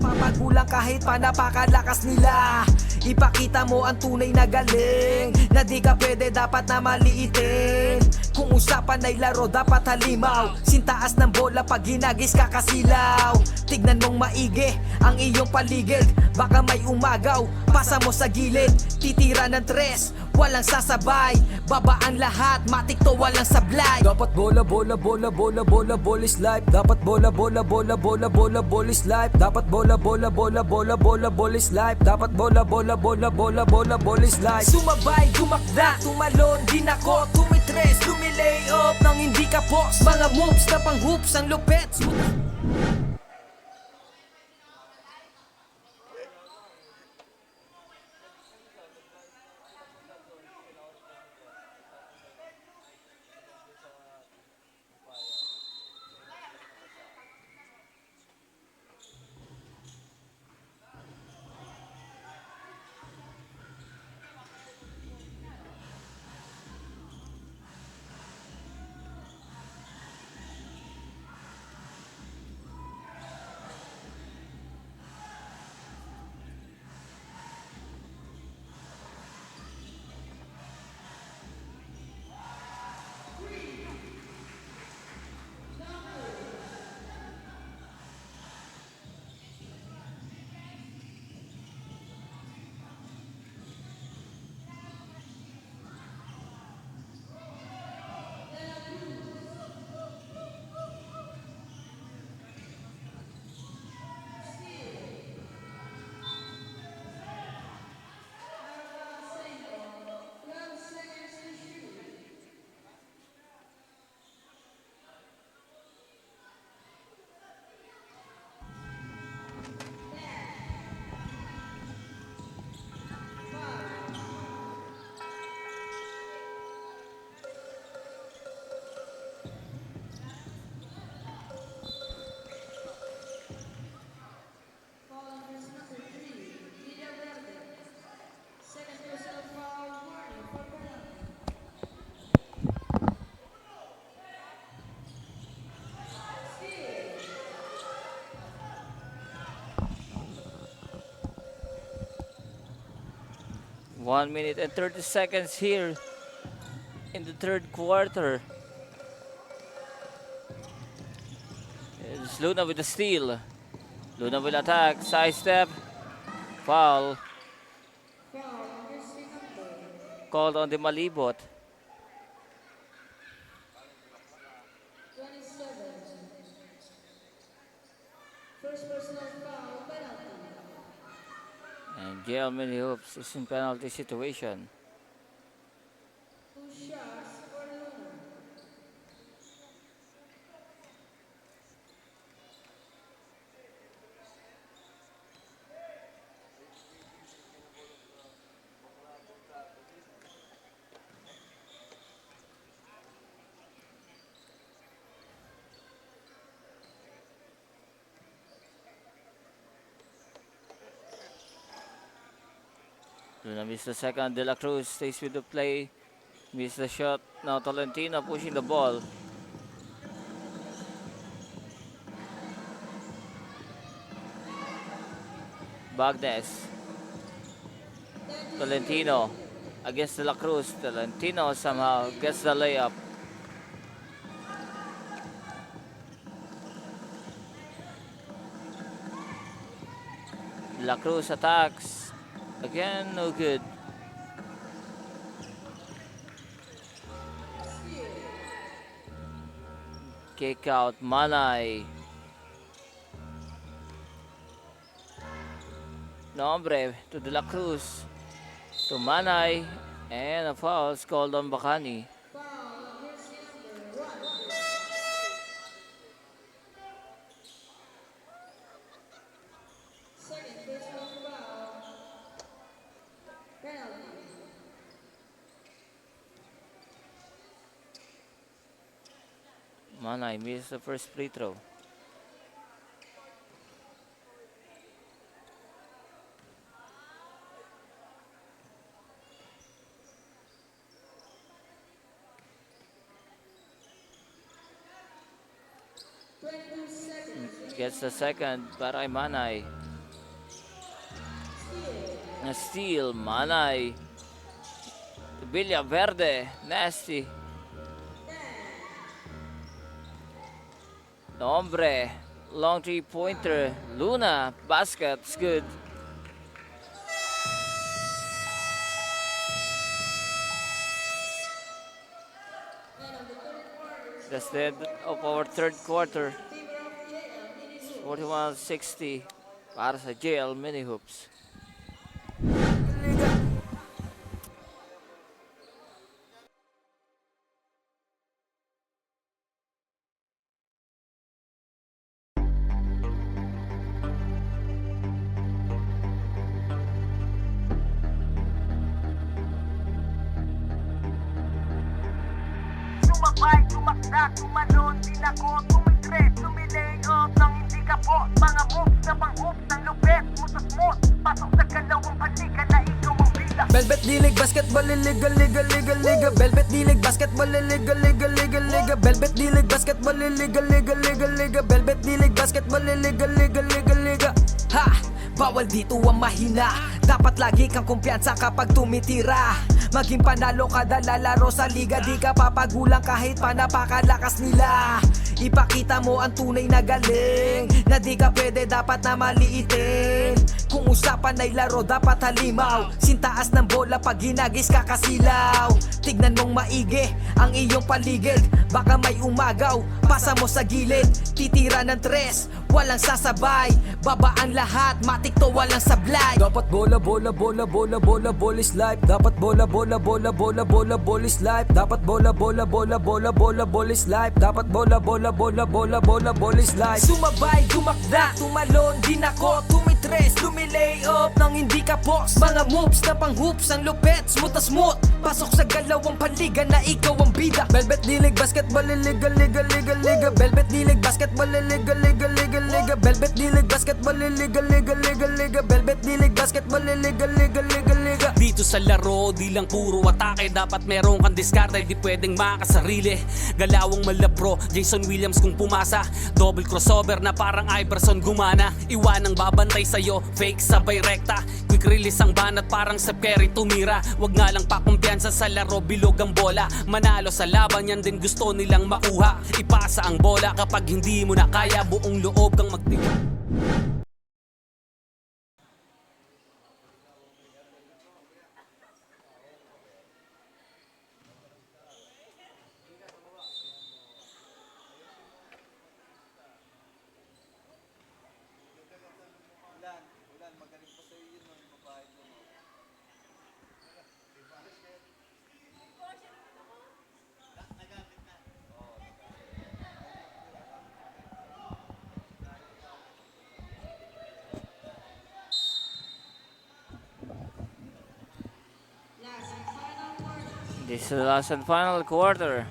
Papagulang kahit pa napakalakas nila. Ipakita mo ang tunay na galing, na di ka pwede dapat na maliitin. Kung usapan ay laro dapat halimaw, sintaas ng bola pag ginagis kakasilaw. Tignan mong maigi ang iyong paligid, baka may umagaw, pasa mo sa gilid. Titira ng tres, walang sasabay, babaan lahat, matik to walang sablay. Dapat bola, bola, bola, bola, bola, bola is life. Dapat bola, bola, bola, bola, bola, bola is life. Dapat bola, bola, bola, bola, bola, bola is life. Dapat bola, bola, bola, bola, bola, bola is life. Sumabay, gumakda, tumalon, din ako, tumitres, lumilay up nang hindi ka post. Mga moves na pang hoops, ang lupet. Foul on verse number 3, Vida Verde. Second personal foul, warning for penalty. 1 minute and 30 seconds here in the third quarter. It's Luna with the steal. Luna will attack, side step, foul. Foul on jersey number Called on the Malibot. 27. First personal foul, penalty. And JL Mini Hoops is in penalty situation. 2 shots for Luna. Luna missed the second. De La Cruz stays with the play. Missed the shot. Now Tolentino pushing the ball. Bagnes. Tolentino against De La Cruz. Tolentino somehow gets the layup. De La Cruz attacks. Again, no good. Kick out, Manay. Nombre to De La Cruz. To Manay. And a foul is called on Bacani. Foul on jersey number 1. Second personal foul, penalty. Manay missed the first free throw. Gets the second para kay Manay. Na steal, Manay. Villaverde, nasty. Nombre, long three-pointer. Luna, basket, it's good. That's the end of our third quarter. 41-60 para sa JL Mini Hoops. Sumabay, tumakda, tumalon, tinakot, tumitre, tumilay up nang hindi kapot. Mga moves na pang-hoops ng lupet, mutas-mot. Pasok sa kalawang panika na ikaw ang bida. Velvet D-League Basketball Liga Liga Liga Liga Velvet D-League Basketball Liga Liga Liga Liga Velvet D-League Basketball Liga Liga Liga Liga Velvet D-League Basketball Liga Liga Liga Liga. Ha! Bawal dito ang mahina. Dapat lagi kang kumpiyansa kapag tumitira. Maging panalo kada lalaro sa liga. Di ka papagulang kahit pa napakalakas nila. Ipakita mo ang tunay na galing. Na di ka pwede dapat na maliitin. Kung usapan ay laro dapat halimaw. Sintaas ng bola pag ginagis ka kasilaw. Tignan mong maigi ang iyong paligid. Baka may umagaw, pasa mo sa gilid. Titira ng tres, walang sasabay. Baba ang lahat, matik to walang sablay. Dapat bola, bola, bola, bola, bola, ball is life. Dapat bola, bola, bola, bola, bola, ball is life. Dapat bola, bola, bola, bola, bola, ball is life. Dapat bola, bola, bola, bola, bola, ball is life. Sumabay, tumakda, tumalon, dinako, tumitres, lumilay up nang hindi ka post. Mga moves na pang hoops, ang lupet, smooth na smooth. Pasok sa galawang panliga na ikaw ang bida. Velvet D-League Basketball Liga Liga Liga Liga Velvet D-League Basketball Liga Liga Liga Liga Velvet D-League Basketball Liga Liga Liga Liga Velvet D-League Basketball Liga Liga Liga Liga. Dito sa laro, di lang puro atake. Dapat meron kang diskarte, di pwedeng makasarili. Galawang malapro, Jason Williams kung pumasa. Double crossover na parang Iverson gumana. Iwanang babantay sa'yo, fake sabay rekta. Quick release ang banat parang Steph Curry tumira. Wag nga lang pakumpiyansa sa laro, bilog ang bola. Manalo sa laban, yan din gusto nilang makuha. Ipasa ang bola kapag hindi mo na kaya. Buong loob kang magtiwa. This is the last and final quarter.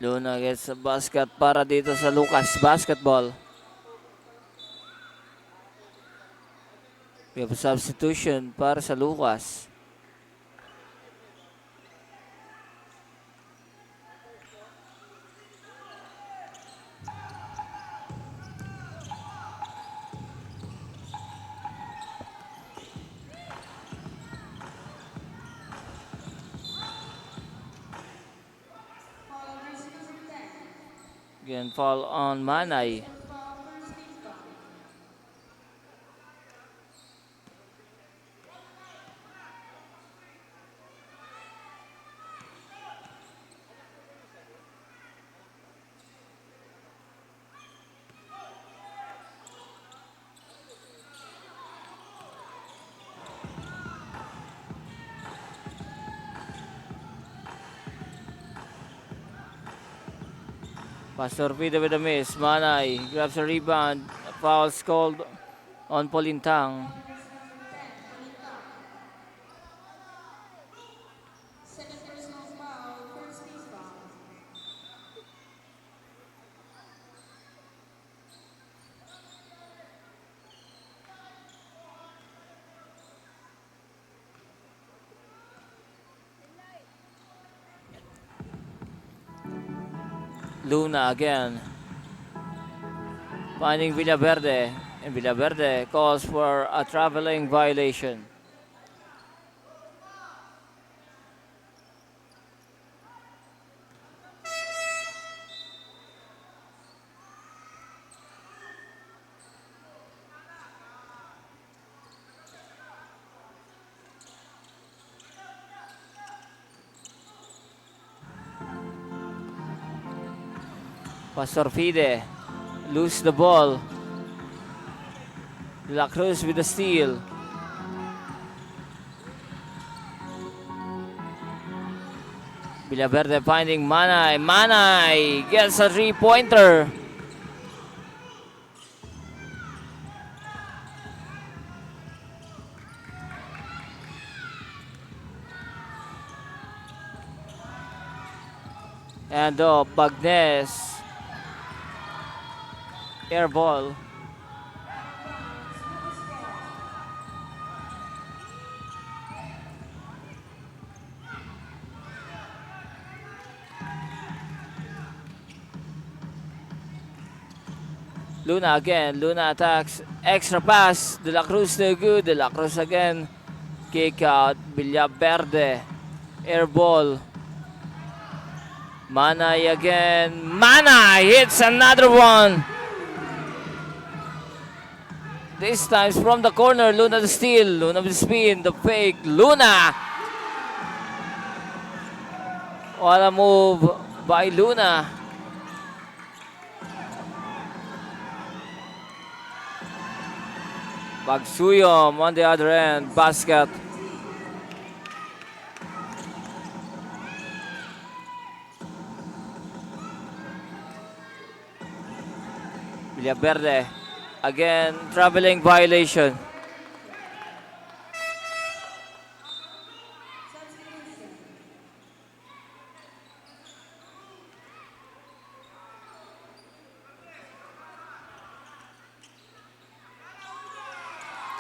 Luna gets a basket para dito sa Lucas Basketball. We have a substitution para sa Lucas. Again, foul on Manay. Pastor Pida with a miss. Manay grabs a rebound. Foul's called on Polintang. Second personal foul, first team foul. Luna again. Finding Villaverde. And Villaverde calls for a traveling violation. Pastor Fide lose the ball. De La Cruz with the steal. Villaverde finding Manay. Manay gets a three-pointer. And Bagnes. Air ball. Luna again. Luna attacks. Extra pass. De La Cruz no good. De La Cruz again. Kick out. Villaverde. Air ball. Manay again. Manay hits another one. This time from the corner. Luna the steal. Luna with the spin. The fake. Luna. What a move by Luna. Bagsuyom on the other end. Basket. Villaverde. Again, traveling violation.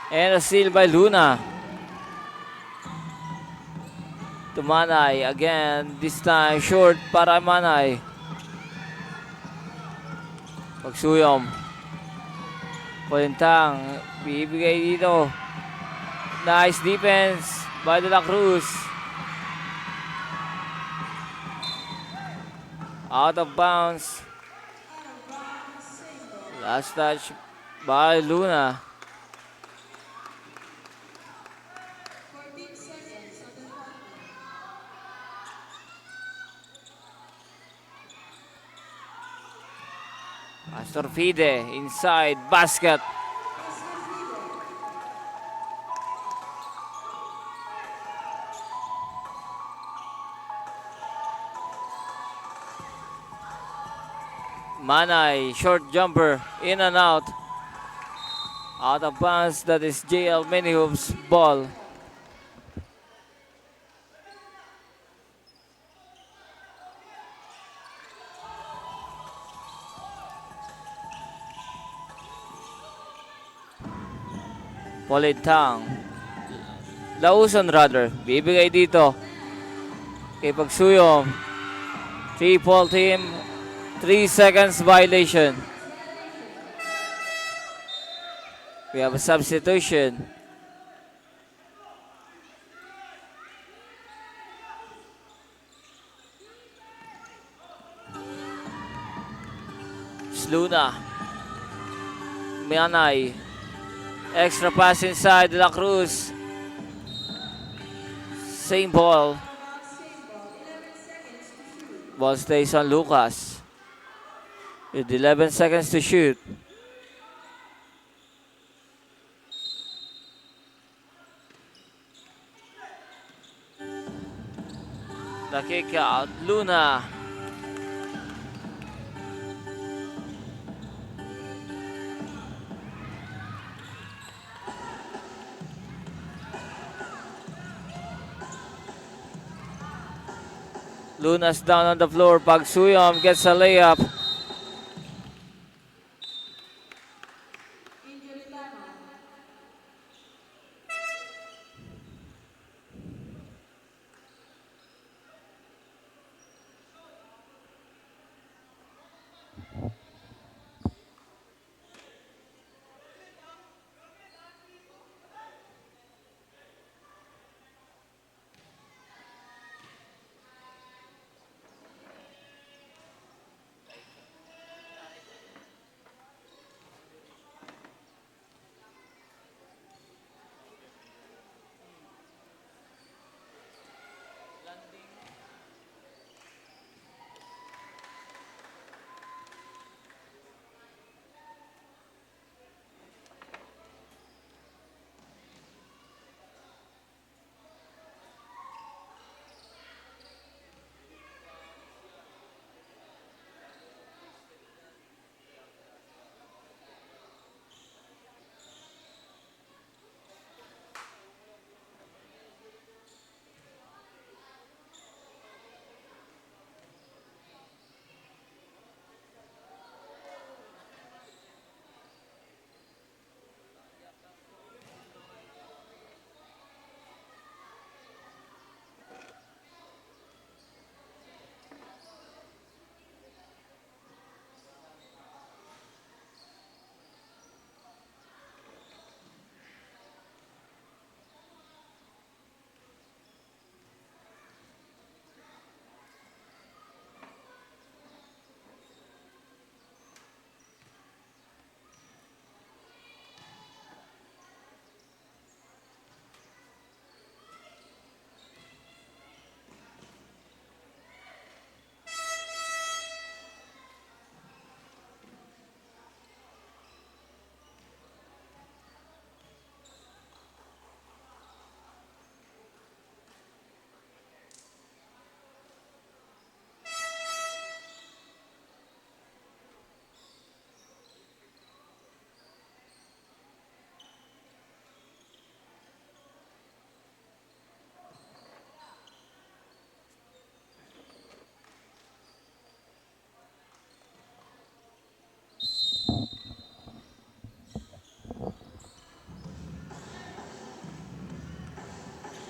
And a steal by Luna. To Manay. Again, this time short para Manay. Pagsuyom. Polintang. Bibigay dito. Nice defense by De La Cruz. Out of bounds. Last touch by Luna. 14 seconds on the clock. Pastor Fide inside basket. Manay, short jumper, in and out. Out of bounds, that is JL Minihoop's ball. Polintang. Lauson rather. Bibigay dito. Kay Pagsuyom. 3-ball team. 3 seconds violation. We have a substitution. Luna. Manay. Extra pass inside De La Cruz. Same ball. Ball stays on Lucas. With 11 seconds to shoot. The kick out. Luna. Luna's down on the floor. Pagsuyom gets a layup. Injury timeout.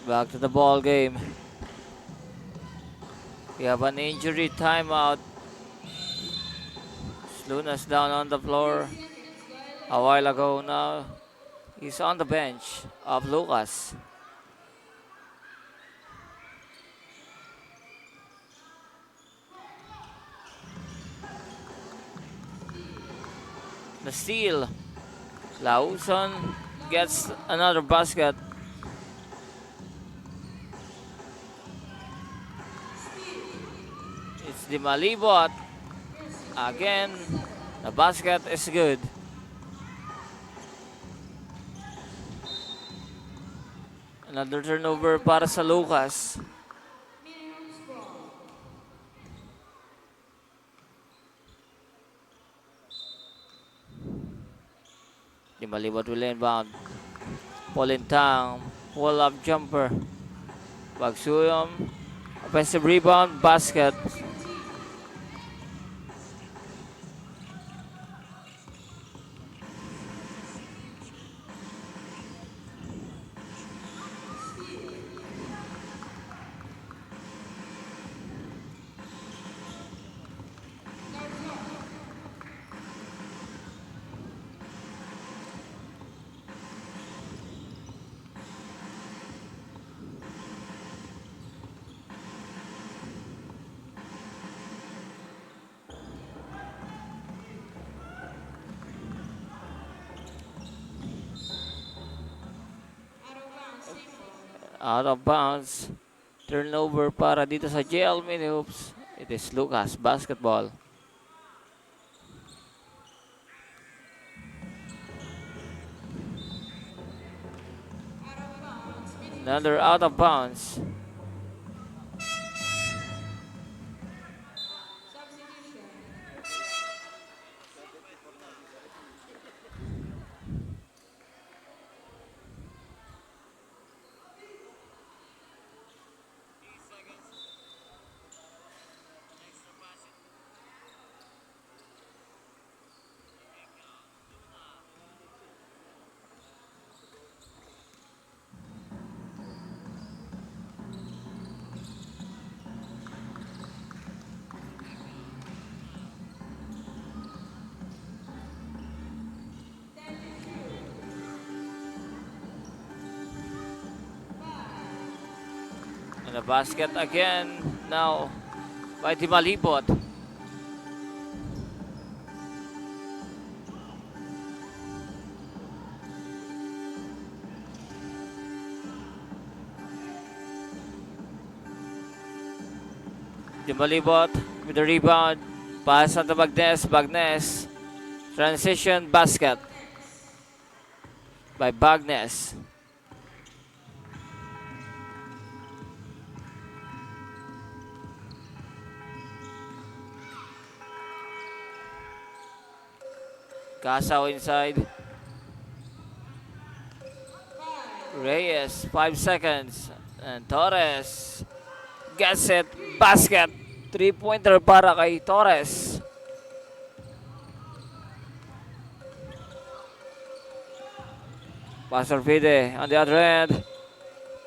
Back to the ball game. We have an injury timeout. Luna's down on the floor a while ago now. He's on the bench of Lucas. The steal. Lauson gets another basket. It's the Malibot. Again, the basket is good. Another turnover para sa Lucas. Di Malibot will inbound. Polintang, pull-up jumper. Bagsuyom, offensive rebound, basket. Out of bounds. Turnover para dito sa JL Mini Hoops. It is Lucas basketball. Another out of bounds. And a basket again now by Di Malibot. Di Malibot with the rebound. Pass on to Bagnes. Bagnes. Transition basket by Bagnes. Casaw inside. Reyes, 5 seconds. And Torres gets it. Basket. 3-pointer para kay Torres. Pastor Fide on the other end.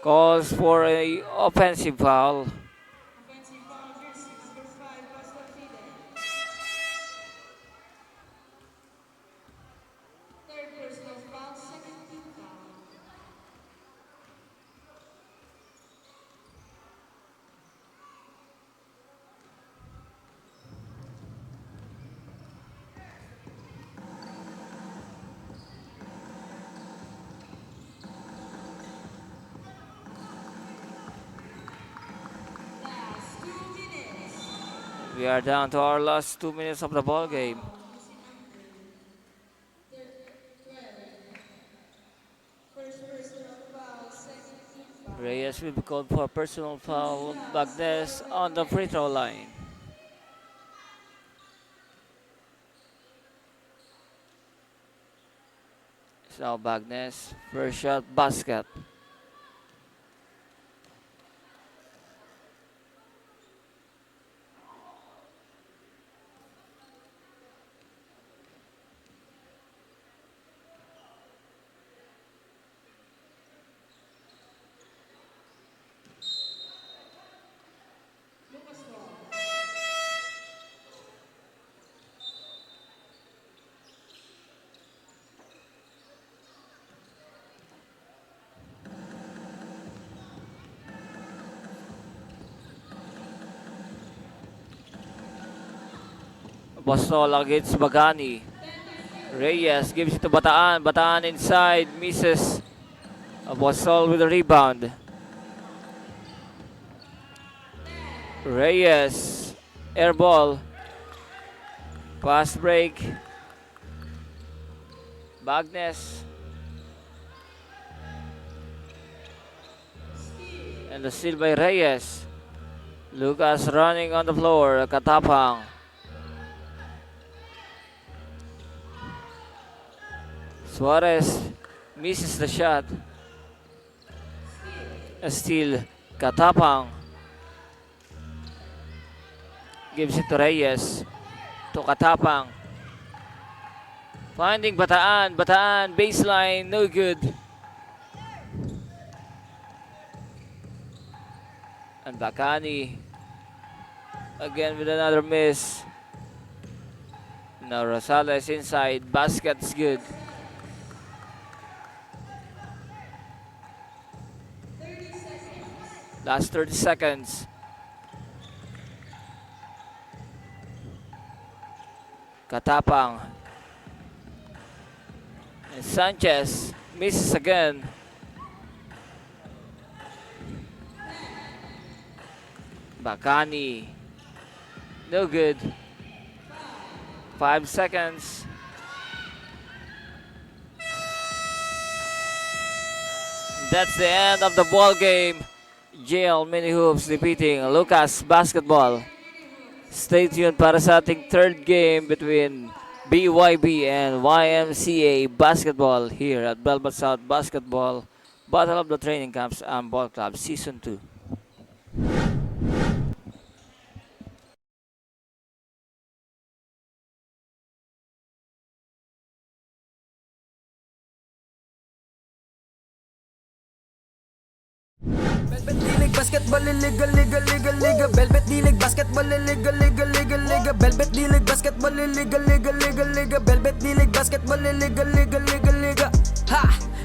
Calls for a offensive foul. Offensive foul, jersey number 5, Pastor Fide. Third personal foul, second team foul. Last 2 minutes. We are down to our last 2 minutes of the ball game. First personal foul, second team foul. Reyes will be called for personal foul. Bagnes on the free throw line. So Bagnes, first shot, basket. Apostol against Bagani. Reyes gives it to Bataan. Bataan inside, misses. Apostol with the rebound. Reyes, air ball. Fast break. Bagnes. And the steal by Reyes. Lucas running on the floor. Katapang. Suarez misses the shot. A steal. Katapang. Gives it to Reyes. To Katapang. Finding Bataan. Bataan baseline. No good. And Bakani again with another miss. Now Rosales inside. Basket's good. Last 30 seconds. Katapang. And Sanchez misses again. Bakani. No good. 5 seconds. That's the end of the ball game. JL Mini Hoops defeating Lucas Basketball. Stay tuned para sa ating third game between BYB and YMCA Basketball here at Belmont South Basketball Battle of the Training Camps and Ball Club Season 2. Velvet Dilig Basketball Liga Liga Liga Liga Velvet Dilig Basketball Liga Liga Liga Liga Velvet Dilig Basketball Liga Liga Liga Liga Velvet Dilig Basketball Liga Liga Liga Liga. Ha!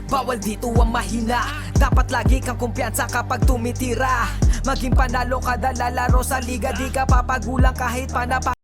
Bawal dito ang mahina. Dapat lagi kang kumpiyansa kapag tumitira. Maging panalo kada lalaro sa liga. Di ka papagulang kahit pa